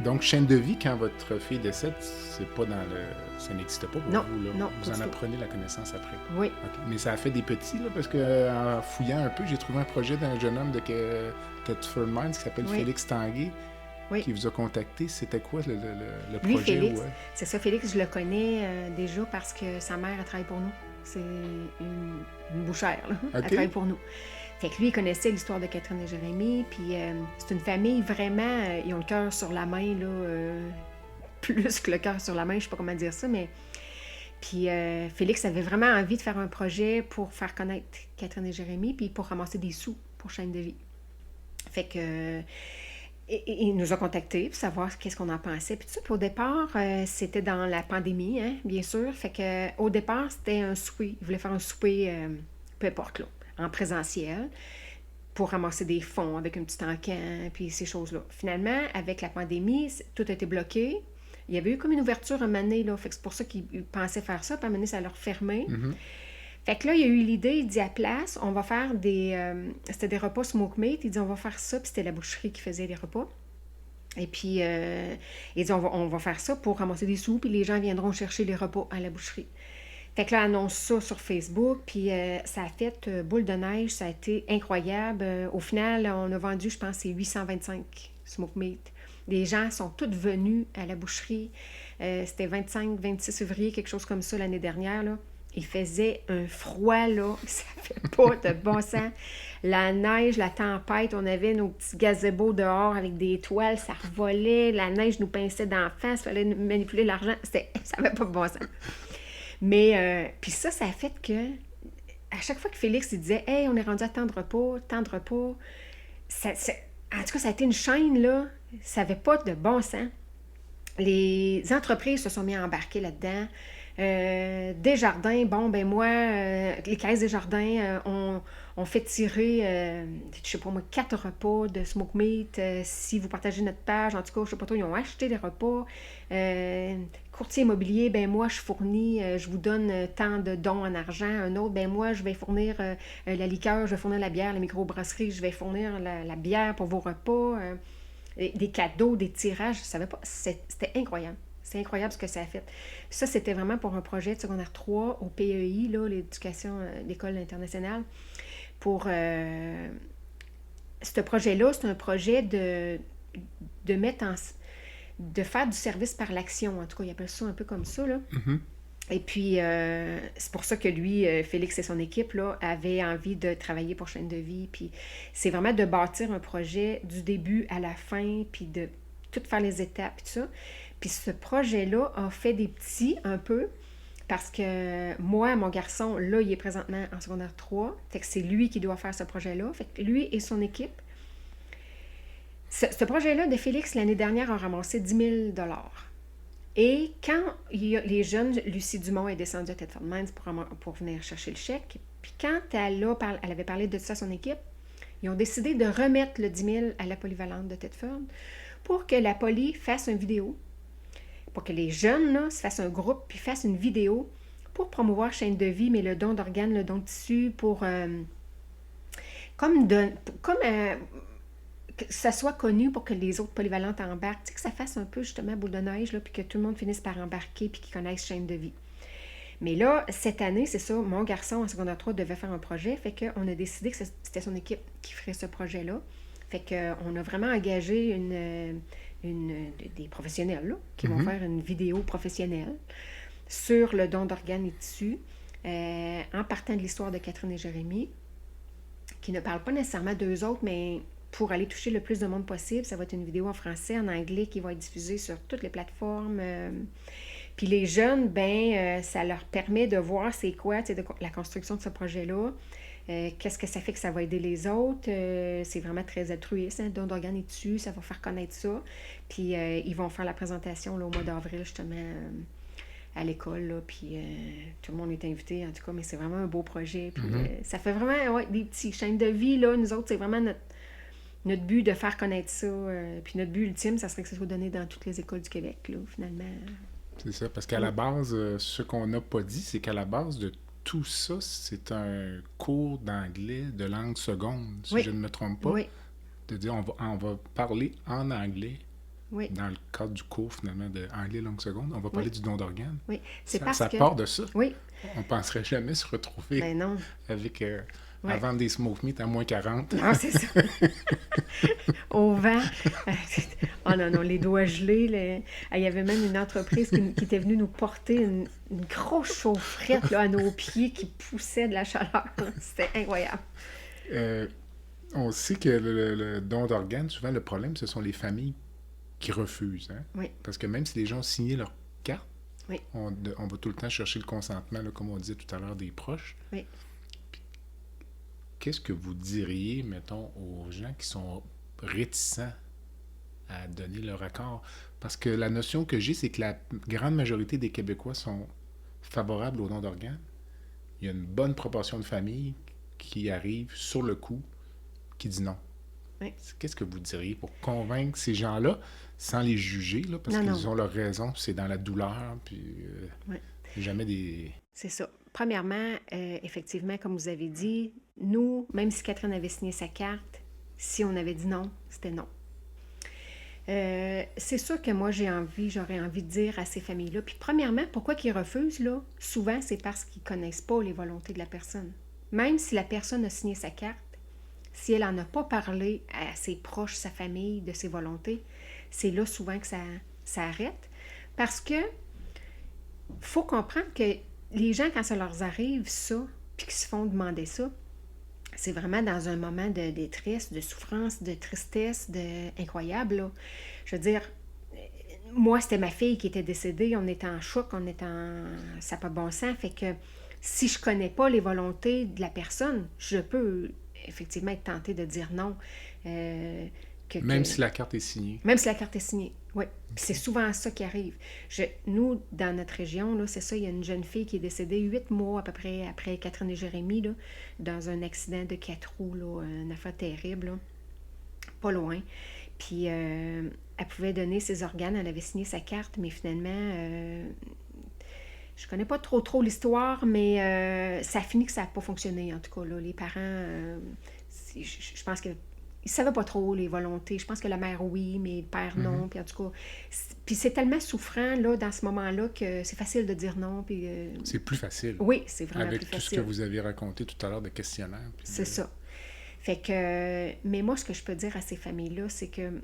Donc, chaîne de vie, quand votre fille décède, c'est pas dans le... Ça n'existe pas pour Non, vous, là. non, Vous pas en du tout. apprenez la connaissance après. Oui. OK. Mais ça a fait des petits, là, parce que en fouillant un peu, j'ai trouvé un projet d'un jeune homme de Thetford Mines qui s'appelle Oui. Félix Tanguay, Oui. qui vous a contacté. C'était quoi le Lui, projet? Félix, Ouais. c'est ça, Félix, je le connais déjà parce que sa mère, elle travaille pour nous. C'est une bouchère, là. OK. Elle travaille pour nous. Fait que lui, il connaissait l'histoire de Catherine et Jérémie, puis c'est une famille vraiment, ils ont le cœur sur la main, là, plus que le cœur sur la main, je sais pas comment dire ça, mais... Puis Félix avait vraiment envie de faire un projet pour faire connaître Catherine et Jérémie, puis pour ramasser des sous pour Chaîne de vie. Fait que... il nous a contactés pour savoir qu'est-ce qu'on en pensait. Puis tout ça, puis au départ, c'était dans la pandémie, hein, bien sûr. Fait que au départ, c'était un souper. Il voulait faire un souper, peu importe, là, en présentiel, pour ramasser des fonds avec un petit encan, puis ces choses-là. Finalement, avec la pandémie, tout a été bloqué. Il y avait eu comme une ouverture un moment donné, là. Fait que c'est pour ça qu'ils pensaient faire ça, puis à un moment donné, ça leur fermait. Mm-hmm. Fait que là, il y a eu l'idée, il dit à place, on va faire des... c'était des repas smoke meat. Il dit, on va faire ça, puis c'était la boucherie qui faisait les repas. Et puis, il dit, on va faire ça pour ramasser des sous, puis les gens viendront chercher les repas à la boucherie. Fait que là, annonce ça sur Facebook, puis ça a fait boule de neige, ça a été incroyable. Au final, on a vendu, je pense, c'est 825 smoke meat. Les gens sont tous venus à la boucherie. C'était 25-26 février, quelque chose comme ça, l'année dernière, là. Il faisait un froid, là, ça fait pas de bon sens. La neige, la tempête, on avait nos petits gazebos dehors avec des toiles, ça revolait, la neige nous pinçait d'en face, il fallait manipuler l'argent, ça avait pas de bon sens. Mais, puis ça a fait que, à chaque fois que Félix il disait « Hey, on est rendu à tant de repas, en tout cas, ça a été une chaîne, là, ça n'avait pas de bon sens. Les entreprises se sont mis à embarquer là-dedans. Desjardins, bon, ben moi, les caisses Desjardins ont fait tirer, je sais pas moi, 4 repas de smoke meat. Si vous partagez notre page, en tout cas, je sais pas trop, ils ont acheté des repas. Courtier immobilier, ben moi, je fournis, je vous donne tant de dons en argent. Un autre, ben moi, je vais fournir la liqueur, je vais fournir la bière, la microbrasserie, je vais fournir la bière pour vos repas. Des cadeaux, des tirages, je savais pas, c'était incroyable. C'est incroyable ce que ça a fait. Ça, c'était vraiment pour un projet de secondaire 3 au PEI, là, l'éducation, l'école internationale. Pour ce projet-là, c'est un projet de mettre de faire du service par l'action. En tout cas, il appelle ça un peu comme ça, là. Mm-hmm. Et puis, c'est pour ça que lui, Félix et son équipe, là, avaient envie de travailler pour Chaîne de vie. Puis, c'est vraiment de bâtir un projet du début à la fin, puis de tout faire les étapes, puis tout ça. Puis ce projet-là a fait des petits un peu, parce que moi, mon garçon, là, il est présentement en secondaire 3, fait que c'est lui qui doit faire ce projet-là. Fait que lui et son équipe, ce projet-là de Félix, l'année dernière, a ramassé 10 000 $. Et quand les jeunes, Lucie Dumont est descendue à Thetford Mines pour venir chercher le chèque, puis quand elle avait parlé de ça à son équipe, ils ont décidé de remettre le 10 000 à la polyvalente de Thetford pour que la poly fasse une vidéo, pour que les jeunes là, se fassent un groupe puis fassent une vidéo pour promouvoir Chaîne de vie, mais le don d'organes, le don de tissu, pour que ça soit connu pour que les autres polyvalentes embarquent, tu sais, que ça fasse un peu justement boule de neige, là, puis que tout le monde finisse par embarquer puis qu'ils connaissent Chaîne de vie. Mais là, cette année, c'est ça, mon garçon en secondaire 3 devait faire un projet, fait qu'on a décidé que c'était son équipe qui ferait ce projet-là. Fait qu'on a vraiment engagé des professionnels là, qui vont faire une vidéo professionnelle sur le don d'organes et tissus, en partant de l'histoire de Catherine et Jérémie, qui ne parle pas nécessairement d'eux autres, mais pour aller toucher le plus de monde possible. Ça va être une vidéo en français, en anglais, qui va être diffusée sur toutes les plateformes. Puis les jeunes, ça leur permet de voir c'est quoi, la construction de ce projet-là. Qu'est-ce que ça fait que ça va aider les autres? C'est vraiment très altruiste, don d'organes et tissus, ça va faire connaître ça. Puis ils vont faire la présentation là, au mois d'avril, justement, à l'école, là, puis tout le monde est invité, en tout cas, mais c'est vraiment un beau projet. Puis ça fait vraiment des petits chaînes de vie, là. Nous autres, c'est vraiment notre but de faire connaître ça. Puis notre but ultime, ça serait que ça soit donné dans toutes les écoles du Québec, là, finalement. C'est ça, parce qu'à la base, ce qu'on n'a pas dit, c'est qu'à la base de tout ça, c'est un cours d'anglais de langue seconde, si je ne me trompe pas. Oui. De dire, on va parler en anglais dans le cadre du cours, finalement, d'anglais langue seconde. On va parler du don d'organes. Oui, Ça part de ça. Oui. On ne penserait jamais se retrouver avec... à vendre des smoke meat à moins 40. Ah, c'est ça. Au vent. Oh non, les doigts gelés. Il y avait même une entreprise qui était venue nous porter une grosse chaufferette là, à nos pieds qui poussait de la chaleur. C'était incroyable. On sait que le don d'organes, souvent, le problème, ce sont les familles qui refusent. Hein? Oui. Parce que même si les gens ont signé leur carte, oui. on va tout le temps chercher le consentement, là, comme on disait tout à l'heure, des proches. Oui. Qu'est-ce que vous diriez, mettons, aux gens qui sont réticents à donner leur accord? Parce que la notion que j'ai, c'est que la grande majorité des Québécois sont favorables au don d'organes. Il y a une bonne proportion de familles qui arrivent sur le coup, qui dit non. Oui. Qu'est-ce que vous diriez pour convaincre ces gens-là, sans les juger, là, parce qu'ils ont leur raison, c'est dans la douleur, puis jamais des... C'est ça. Premièrement, effectivement, comme vous avez dit, nous, même si Catherine avait signé sa carte, si on avait dit non, c'était non. C'est sûr que moi, j'aurais envie de dire à ces familles-là. Puis premièrement, pourquoi qu'ils refusent, là? Souvent, c'est parce qu'ils ne connaissent pas les volontés de la personne. Même si la personne a signé sa carte, si elle n'en a pas parlé à ses proches, sa famille, de ses volontés, c'est là souvent que ça arrête. Parce que faut comprendre que les gens, quand ça leur arrive, ça, puis qu'ils se font demander ça, c'est vraiment dans un moment de détresse, de souffrance, de tristesse, incroyable, là. Je veux dire, moi, c'était ma fille qui était décédée, on était en choc, ça n'a pas de bon sens, fait que si je connais pas les volontés de la personne, je peux effectivement être tentée de dire non. Même si la carte est signée. Même si la carte est signée, oui. Puis c'est souvent ça qui arrive. Nous, dans notre région, là, c'est ça, il y a une jeune fille qui est décédée 8 mois à peu près après Catherine et Jérémy, là, dans un accident de 4 roues, là, une affaire terrible, là, pas loin. Puis elle pouvait donner ses organes, elle avait signé sa carte, mais finalement, je connais pas trop l'histoire, mais ça a fini que ça n'a pas fonctionné, en tout cas. Là, les parents, je pense que ils ne savaient pas trop les volontés. Je pense que la mère, oui, mais le père, non. Puis en tout cas, puis c'est tellement souffrant, là, dans ce moment-là, que c'est facile de dire non. Puis, c'est plus facile. Oui, c'est vraiment plus facile. Avec tout ce que vous avez raconté tout à l'heure de questionnaire. C'est ça. Fait que, mais moi, ce que je peux dire à ces familles-là, c'est que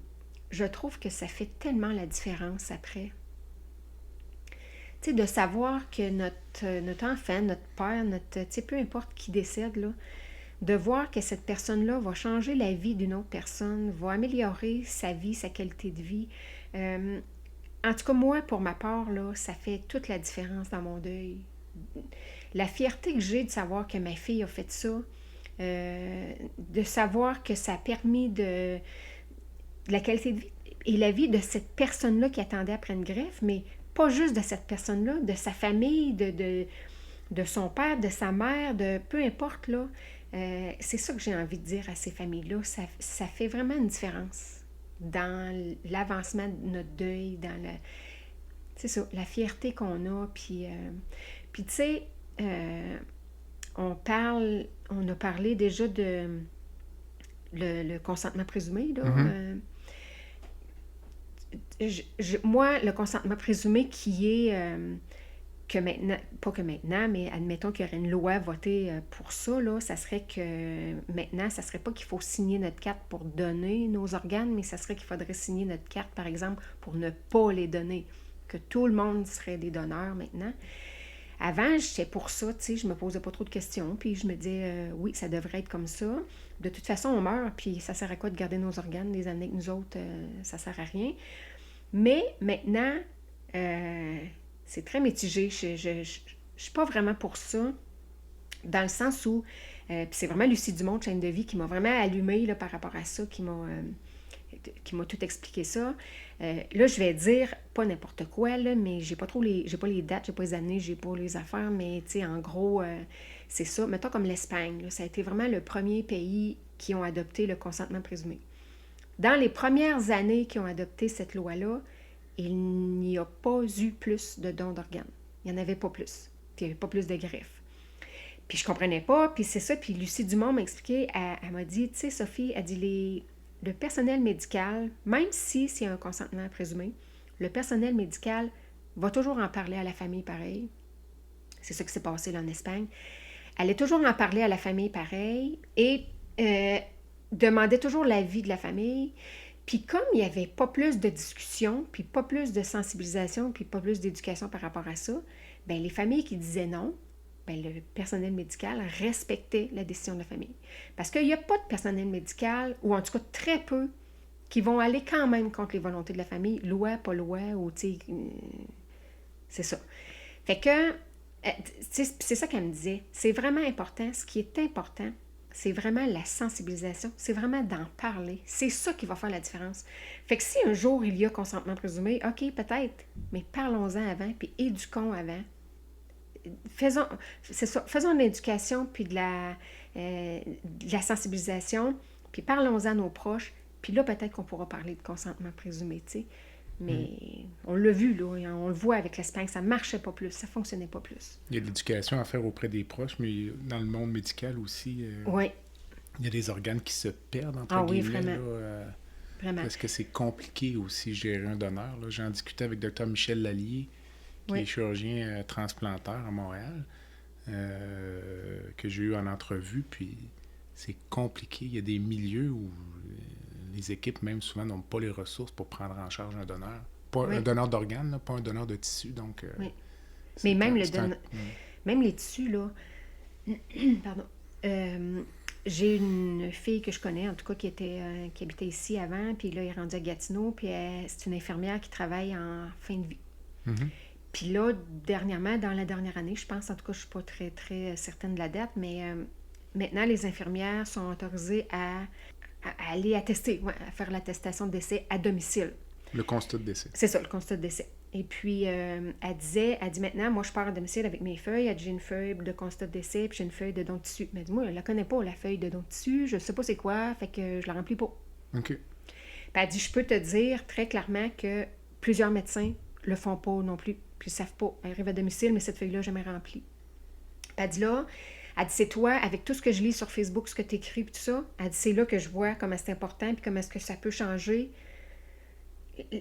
je trouve que ça fait tellement la différence après. Tu sais, de savoir que notre enfant, notre père, tu sais, peu importe qui décède, là, de voir que cette personne-là va changer la vie d'une autre personne, va améliorer sa vie, sa qualité de vie. En tout cas, moi, pour ma part, là, ça fait toute la différence dans mon deuil. La fierté que j'ai de savoir que ma fille a fait ça, de savoir que ça a permis de la qualité de vie et la vie de cette personne-là qui attendait après une greffe, mais pas juste de cette personne-là, de sa famille, de son père, de sa mère, de peu importe, là. C'est ça que j'ai envie de dire à ces familles-là. Ça fait vraiment une différence dans l'avancement de notre deuil, c'est ça, la fierté qu'on a. Puis tu sais, on a parlé déjà de le consentement présumé, là. Moi, le consentement présumé qui est... que maintenant, pas que maintenant, mais admettons qu'il y aurait une loi votée pour ça, là, ça serait que maintenant, ça serait pas qu'il faut signer notre carte pour donner nos organes, mais ça serait qu'il faudrait signer notre carte, par exemple, pour ne pas les donner, que tout le monde serait des donneurs maintenant. Avant, j'étais pour ça, tu sais, je me posais pas trop de questions, puis je me disais, oui, ça devrait être comme ça. De toute façon, on meurt, puis ça sert à quoi de garder nos organes les années que nous autres, ça sert à rien. Mais maintenant, c'est très mitigé. Je suis pas vraiment pour ça, dans le sens où, puis c'est vraiment Lucie Dumont de Chaîne de vie qui m'a vraiment allumée là, par rapport à ça, qui m'a tout expliqué ça. Là, je vais dire, pas n'importe quoi, là, mais j'ai pas les dates, j'ai pas les années, j'ai pas les affaires, mais tu sais, en gros, c'est ça. Mettons comme l'Espagne, là, ça a été vraiment le premier pays qui ont adopté le consentement présumé. Dans les premières années qui ont adopté cette loi-là, il n'y a pas eu plus de dons d'organes. Il n'y en avait pas plus. Puis il n'y avait pas plus de greffes. Puis je comprenais pas, puis c'est ça. Puis Lucie Dumont m'a expliqué, elle m'a dit, tu sais, Sophie, elle dit, le personnel médical, même si c'est un consentement présumé, le personnel médical va toujours en parler à la famille pareil. C'est ça qui s'est passé là en Espagne. Elle est toujours en parler à la famille pareil et demandait toujours l'avis de la famille. Puis comme il n'y avait pas plus de discussion, puis pas plus de sensibilisation, puis pas plus d'éducation par rapport à ça, bien, les familles qui disaient non, bien, le personnel médical respectait la décision de la famille. Parce qu'il n'y a pas de personnel médical, ou en tout cas très peu, qui vont aller quand même contre les volontés de la famille, loi, pas loi, ou tu sais, c'est ça. Fait que, c'est ça qu'elle me disait, c'est vraiment important, ce qui est important, c'est vraiment la sensibilisation, c'est vraiment d'en parler. C'est ça qui va faire la différence. Fait que si un jour il y a consentement présumé, OK, peut-être, mais parlons-en avant, puis éduquons avant. Faisons de l'éducation, puis de la sensibilisation, puis parlons-en à nos proches, puis là, peut-être qu'on pourra parler de consentement présumé, tu sais. Mais on l'a vu, là, on le voit avec l'Espagne, ça ne marchait pas plus, ça ne fonctionnait pas plus. Il y a de l'éducation à faire auprès des proches, mais dans le monde médical aussi, oui. Il y a des organes qui se perdent, entre guillemets. Oui, vraiment. Vraiment. Parce que c'est compliqué aussi gérer un donneur. Là. J'en discutais avec Dr Michel Lallier, qui est chirurgien transplanteur à Montréal, que j'ai eu en entrevue, puis c'est compliqué. Il y a des milieux où les équipes, même souvent, n'ont pas les ressources pour prendre en charge un donneur. Pas un donneur d'organes, là, pas un donneur de tissu. Donc, mais même, même les tissus, là... Pardon. J'ai une fille que je connais, en tout cas, qui habitait ici avant, puis là, elle est rendue à Gatineau, puis c'est une infirmière qui travaille en fin de vie. Mm-hmm. Puis là, dernièrement, dans la dernière année, je pense, en tout cas, je ne suis pas très, très certaine de la date, mais maintenant, les infirmières sont autorisées à aller attester, à faire l'attestation de décès à domicile. Le constat de décès. C'est ça, le constat de décès. Et puis, elle dit maintenant, moi, je pars à domicile avec mes feuilles. Elle dit, j'ai une feuille de constat de décès, puis j'ai une feuille de don de tissu. Mais elle dit, moi, je ne la connais pas, la feuille de don de tissu. Je ne sais pas c'est quoi, fait que je la remplis pas. OK. Puis elle dit, je peux te dire très clairement que plusieurs médecins le font pas non plus, puis ils savent pas. Elle arrive à domicile, mais cette feuille-là, jamais remplie. Puis elle dit là, c'est toi, avec tout ce que je lis sur Facebook, ce que tu écris, puis tout ça, elle dit, c'est là que je vois comment c'est important, puis comment est-ce que ça peut changer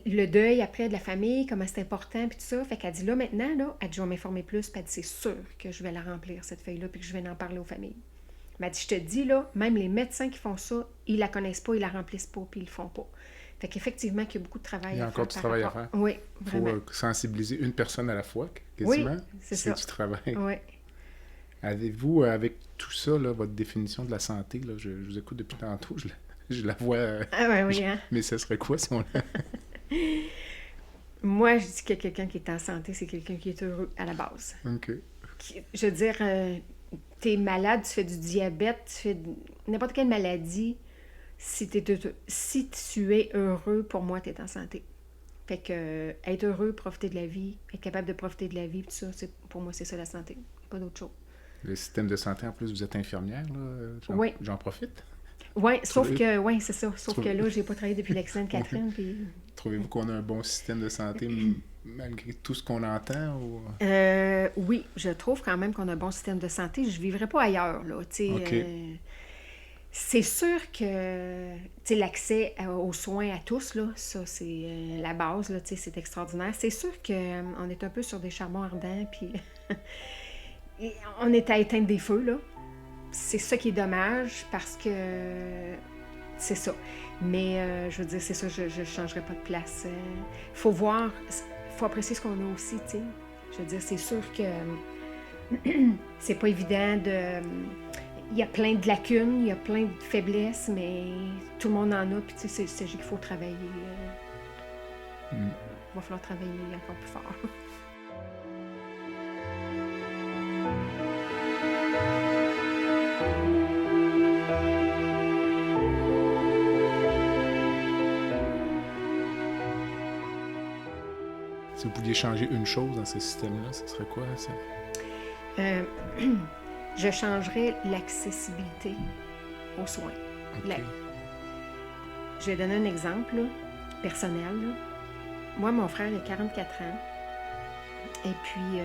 le deuil après de la famille, comment c'est important, puis tout ça. Fait qu'elle dit, là, maintenant, là, elle dit, je vais m'informer plus, puis elle dit, c'est sûr que je vais la remplir, cette feuille-là, puis que je vais en parler aux familles. Mais elle dit, je te dis, là, même les médecins qui font ça, ils la connaissent pas, ils la remplissent pas, puis ils le font pas. Fait qu'effectivement, il y a beaucoup de travail à faire. Il y a encore du travail à faire. Oui, vraiment. Il faut sensibiliser une personne à la fois, quasiment. Oui, c'est ça. Du travail. Oui. Avez-vous, avec tout ça, là, votre définition de la santé, là, je vous écoute depuis tantôt, je la vois... oui, hein? Mais ça serait quoi si on la... Moi, je dis que quelqu'un qui est en santé, c'est quelqu'un qui est heureux à la base. OK. Je veux dire, tu es malade, tu fais du diabète, tu fais n'importe quelle maladie. Si tu es heureux, pour moi, tu es en santé. Fait que être heureux, profiter de la vie, être capable de profiter de la vie, tout ça, pour moi, c'est ça la santé. Pas d'autre chose. Le système de santé, en plus, vous êtes infirmière, là? Oui. J'en profite. Oui, sauf que, c'est ça. Sauf que là, j'ai pas travaillé depuis l'accident de Catherine. Puis... Trouvez-vous qu'on a un bon système de santé malgré tout ce qu'on entend? Ou... Oui, je trouve quand même qu'on a un bon système de santé. Je vivrais pas ailleurs, là. Okay. C'est sûr que l'accès aux soins à tous, là, ça, c'est la base, là, c'est extraordinaire. C'est sûr qu'on est un peu sur des charbons ardents, puis on est à éteindre des feux, là. C'est ça qui est dommage, parce que c'est ça. Mais, je veux dire, c'est ça, je ne changerais pas de place. Faut voir, faut apprécier ce qu'on a aussi, tu sais. Je veux dire, c'est sûr que c'est pas évident de... Il y a plein de lacunes, il y a plein de faiblesses, mais tout le monde en a, puis tu sais, c'est qu'il faut travailler. Il va falloir travailler encore plus fort. Si vous pouviez changer une chose dans ce système-là, ce serait quoi, ça? Je changerais l'accessibilité aux soins. OK. Je vais donner un exemple là, personnel. Là. Moi, mon frère, il a 44 ans. Et puis,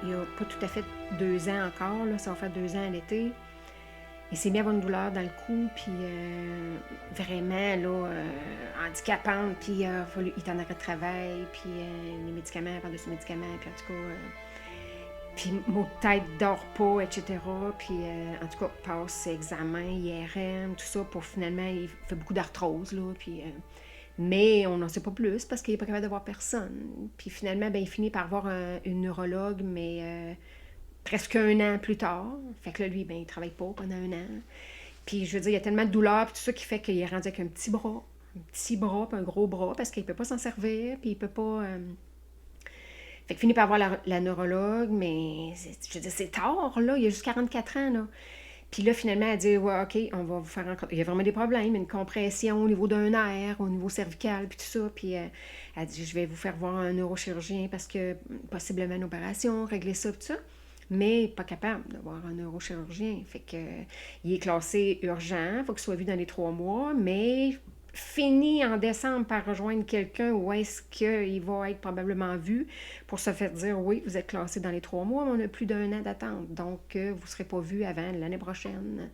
il n'a pas tout à fait 2 ans encore. Là, ça va faire 2 ans à l'été. Il s'est mis à avoir une douleur dans le cou, puis vraiment, là, handicapante. Puis il est en arrêt de travail, puis les médicaments, par-dessus médicaments, puis en tout cas... puis mot de tête dort pas, etc. Puis en tout cas, passe ses examens, IRM, tout ça, pour finalement, il fait beaucoup d'arthrose, là, puis... mais on n'en sait pas plus parce qu'il n'est pas capable de voir personne. Puis finalement, ben, il finit par voir une neurologue, mais presque 1 an plus tard. Fait que là, lui, ben, il ne travaille pas pendant 1 an. Puis je veux dire, il y a tellement de douleur, puis tout ça qui fait qu'il est rendu avec un petit bras, puis un gros bras, parce qu'il ne peut pas s'en servir, puis il peut pas... Fait qu'il finit par voir la neurologue, mais je veux dire, c'est tard, là, il a juste 44 ans, là. Puis là, finalement, elle dit, ouais, OK, on va vous faire encore... Il y a vraiment des problèmes, une compression au niveau d'un nerf, au niveau cervical, puis tout ça. Puis elle dit, je vais vous faire voir un neurochirurgien parce que possiblement une opération, régler ça, tout ça. Mais pas capable de voir un neurochirurgien. Fait que il est classé urgent, il faut qu'il soit vu dans les 3 mois, mais finit en décembre par rejoindre quelqu'un où est-ce qu'il va être probablement vu pour se faire dire, oui, vous êtes classé dans les 3 mois, mais on a plus d'1 an d'attente, donc vous ne serez pas vu avant l'année prochaine.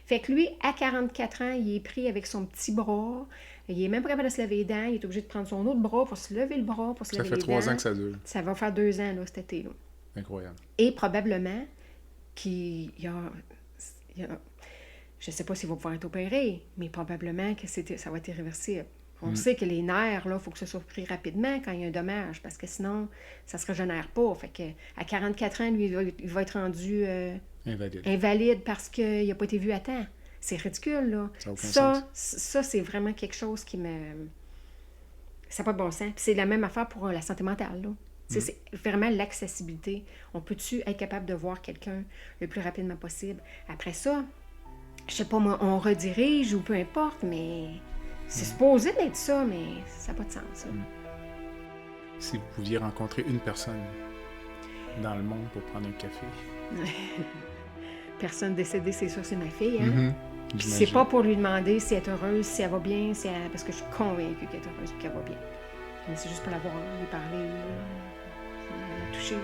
Fait que lui, à 44 ans, il est pris avec son petit bras, il est même pas capable de se lever les dents, il est obligé de prendre son autre bras pour se lever le bras, pour se lever les dents. Ça fait 3 ans que ça dure. Ça va faire 2 ans, là, cet été, là. Incroyable. Et probablement qu'il y a je ne sais pas s'il va pouvoir être opéré, mais probablement que ça va être irréversible. On sait que les nerfs, il faut que ça soit pris rapidement quand il y a un dommage, parce que sinon, ça ne se régénère pas. Fait que à 44 ans, lui, il va être rendu invalide parce qu'il n'a pas été vu à temps. C'est ridicule, là. Ça, c'est vraiment quelque chose qui me... Ça n'a pas de bon sens. Puis c'est la même affaire pour la santé mentale, là. C'est vraiment l'accessibilité. On peut-tu être capable de voir quelqu'un le plus rapidement possible? Après ça, je sais pas, moi, on redirige ou peu importe, mais c'est supposé d'être ça, mais ça n'a pas de sens. Si vous pouviez rencontrer une personne dans le monde pour prendre un café. Personne décédée, c'est sûr, c'est ma fille. Hein? Puis c'est pas pour lui demander si elle est heureuse, si elle va bien, parce que je suis convaincue qu'elle est heureuse et qu'elle va bien. Mais c'est juste pour la voir, lui parler, la toucher.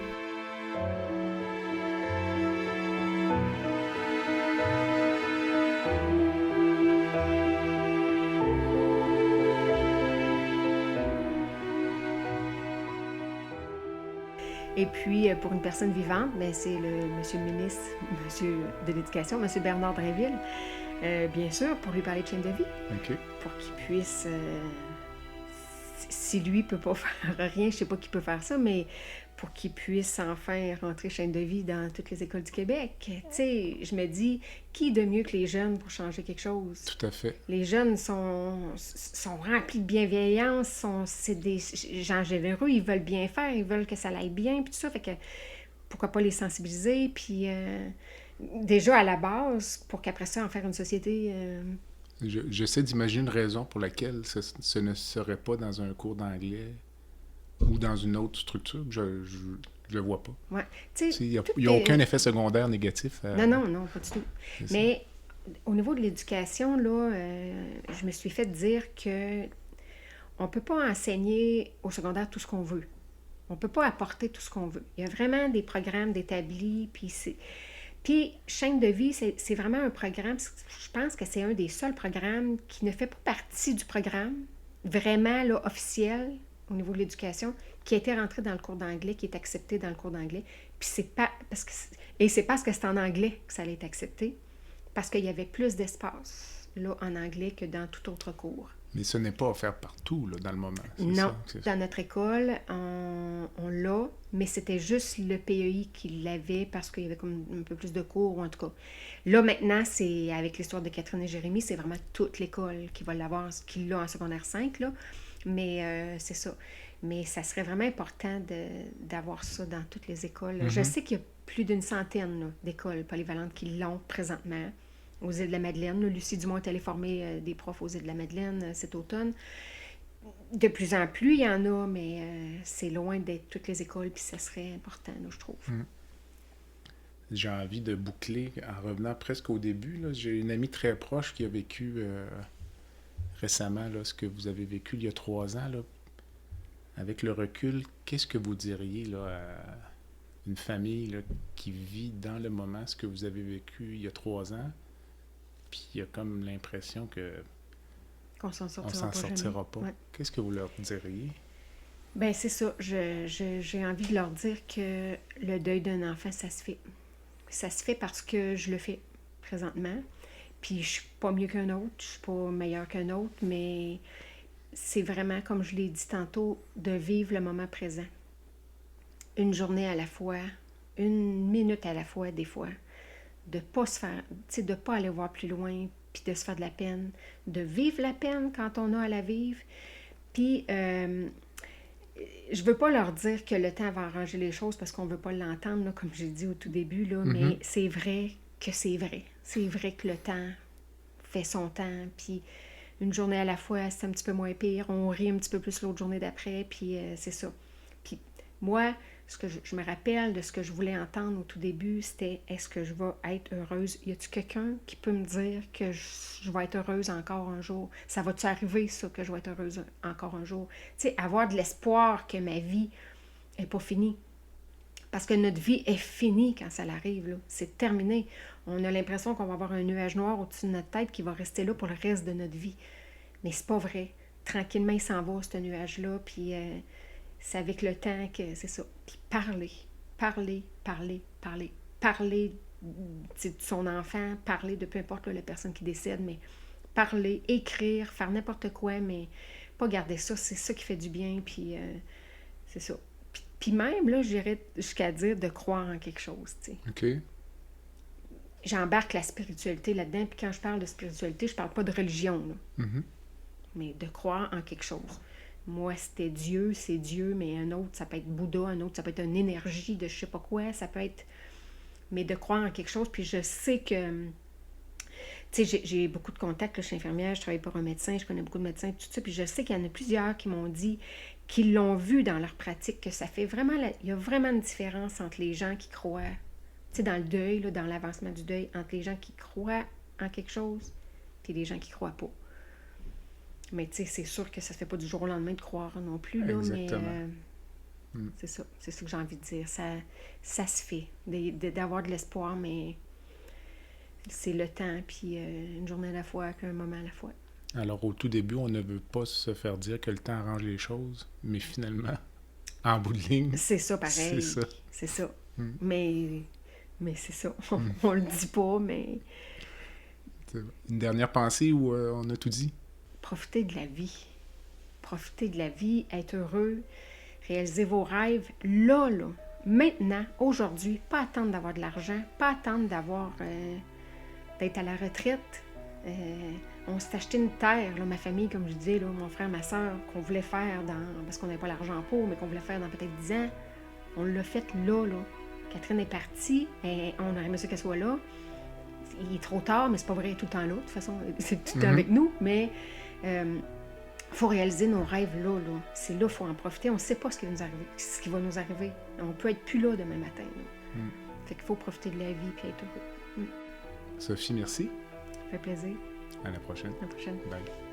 Et puis, pour une personne vivante, bien, c'est monsieur le ministre, monsieur de l'Éducation, monsieur Bernard Drinville, bien sûr, pour lui parler de chaîne de vie. OK. Pour qu'il puisse... si lui ne peut pas faire rien, je ne sais pas qui peut faire ça, mais pour qu'il puisse enfin rentrer chaîne de vie dans toutes les écoles du Québec. Tu sais, je me dis, qui de mieux que les jeunes pour changer quelque chose? Tout à fait. Les jeunes sont remplis de bienveillance, c'est des gens généreux, ils veulent bien faire, ils veulent que ça aille bien, puis tout ça, fait que pourquoi pas les sensibiliser, puis déjà à la base, pour qu'après ça, en faire une société... J'essaie d'imaginer une raison pour laquelle ce ne serait pas dans un cours d'anglais ou dans une autre structure. Je ne vois pas. Ouais. Il n'y a aucun effet secondaire négatif. Non, pas du tout. Mais au niveau de l'éducation, là, je me suis fait dire que on ne peut pas enseigner au secondaire tout ce qu'on veut. On ne peut pas apporter tout ce qu'on veut. Il y a vraiment des programmes d'établis, Puis, Chaîne de vie, c'est vraiment un programme, je pense que c'est un des seuls programmes qui ne fait pas partie du programme, vraiment là, officiel, au niveau de l'éducation, qui a été rentré dans le cours d'anglais, qui est accepté dans le cours d'anglais. Puis c'est parce que c'est en anglais que ça allait être accepté, parce qu'il y avait plus d'espace là, en anglais que dans tout autre cours. Mais ce n'est pas offert partout, là, dans le moment. Non, dans notre école, on l'a, mais c'était juste le PEI qui l'avait parce qu'il y avait comme un peu plus de cours, ou en tout cas. Là, maintenant, c'est avec l'histoire de Catherine et Jérémy, c'est vraiment toute l'école qui va l'avoir, qui l'a en secondaire 5, là. Mais c'est ça. Mais ça serait vraiment important d'avoir ça dans toutes les écoles. Je sais qu'il y a plus d'une centaine là, d'écoles polyvalentes qui l'ont présentement. Aux Îles de la Madeleine. Lucie Dumont est allée former des profs aux Îles de la Madeleine cet automne. De plus en plus, il y en a, mais c'est loin d'être toutes les écoles, puis ça serait important, là, je trouve. J'ai envie de boucler en revenant presque au début. Là. J'ai une amie très proche qui a vécu récemment là, ce que vous avez vécu il y a 3 ans. Là. Avec le recul, qu'est-ce que vous diriez là, à une famille là, qui vit dans le moment ce que vous avez vécu il y a 3 ans, puis il y a comme l'impression Qu'on s'en on sortira s'en pas sortira jamais. pas. Ouais. Qu'est-ce que vous leur diriez? Ben c'est ça. J'ai envie de leur dire que le deuil d'un enfant, ça se fait. Ça se fait parce que je le fais présentement. Puis je suis pas mieux qu'un autre, je suis pas meilleure qu'un autre, mais c'est vraiment, comme je l'ai dit tantôt, de vivre le moment présent. Une journée à la fois, 1 minute à la fois, des fois. De pas se faire, tu sais, de pas aller voir plus loin, puis de se faire de la peine. De vivre la peine quand on a à la vivre. Puis, je veux pas leur dire que le temps va arranger les choses parce qu'on veut pas l'entendre, là, comme j'ai dit au tout début, là, mais c'est vrai que c'est vrai. C'est vrai que le temps fait son temps, puis une journée à la fois, c'est un petit peu moins pire. On rit un petit peu plus l'autre journée d'après, puis c'est ça. Puis moi, ce que je me rappelle de ce que je voulais entendre au tout début, c'était « Est-ce que je vais être heureuse? Y a-t-il quelqu'un qui peut me dire que je vais être heureuse encore un jour? Ça va-tu arriver, ça, que je vais être heureuse encore un jour? » Tu sais, avoir de l'espoir que ma vie n'est pas finie. Parce que notre vie est finie quand ça arrive, là. C'est terminé. On a l'impression qu'on va avoir un nuage noir au-dessus de notre tête qui va rester là pour le reste de notre vie. Mais c'est pas vrai. Tranquillement, il s'en va, ce nuage-là, puis c'est avec le temps que c'est ça. Puis parler de son enfant, parler de peu importe là, la personne qui décède, mais parler, écrire, faire n'importe quoi, mais pas garder ça. C'est ça qui fait du bien, puis c'est ça. Puis même, là, j'irais jusqu'à dire de croire en quelque chose, tu sais. OK. J'embarque la spiritualité là-dedans, puis quand je parle de spiritualité, je parle pas de religion, là. Mais de croire en quelque chose. Moi, c'était Dieu, c'est Dieu, mais un autre, ça peut être Bouddha, un autre, ça peut être une énergie de je sais pas quoi, ça peut être... Mais de croire en quelque chose, puis je sais que... Tu sais, j'ai beaucoup de contacts, là, je suis infirmière, je travaille pour un médecin, je connais beaucoup de médecins, tout ça, puis je sais qu'il y en a plusieurs qui m'ont dit qu'ils l'ont vu dans leur pratique, que ça fait vraiment... Il y a vraiment une différence entre les gens qui croient, tu sais, dans le deuil, là, dans l'avancement du deuil, entre les gens qui croient en quelque chose puis les gens qui croient pas. Mais tu sais, c'est sûr que ça se fait pas du jour au lendemain de croire non plus, là, exactement. mais c'est ça que j'ai envie de dire. Ça se fait, d'avoir de l'espoir, mais c'est le temps, puis une journée à la fois, qu'un moment à la fois. Alors, au tout début, on ne veut pas se faire dire que le temps arrange les choses, mais finalement, en bout de ligne... C'est ça, pareil. C'est ça. Mais c'est ça. On le dit pas, mais... Une dernière pensée où on a tout dit? Profitez de la vie. Profitez de la vie, être heureux, réaliser vos rêves, là, maintenant, aujourd'hui, pas attendre d'avoir de l'argent, pas attendre d'être à la retraite. On s'est acheté une terre, là, ma famille, comme je disais, là, mon frère, ma soeur, qu'on voulait faire parce qu'on n'avait pas l'argent pour, mais qu'on voulait faire dans peut-être 10 ans. On l'a fait là. Catherine est partie, et on aurait aimé ça qu'elle soit là. Il est trop tard, mais c'est pas vrai tout le temps là. De toute façon, c'est tout le temps avec nous, mais faut réaliser nos rêves là. C'est là, il faut en profiter. On ne sait pas ce qui va nous arriver. On peut être plus là demain matin. Fait qu'il faut profiter de la vie et être heureux. Sophie, merci. Ça fait plaisir. À la prochaine. À la prochaine. Bye.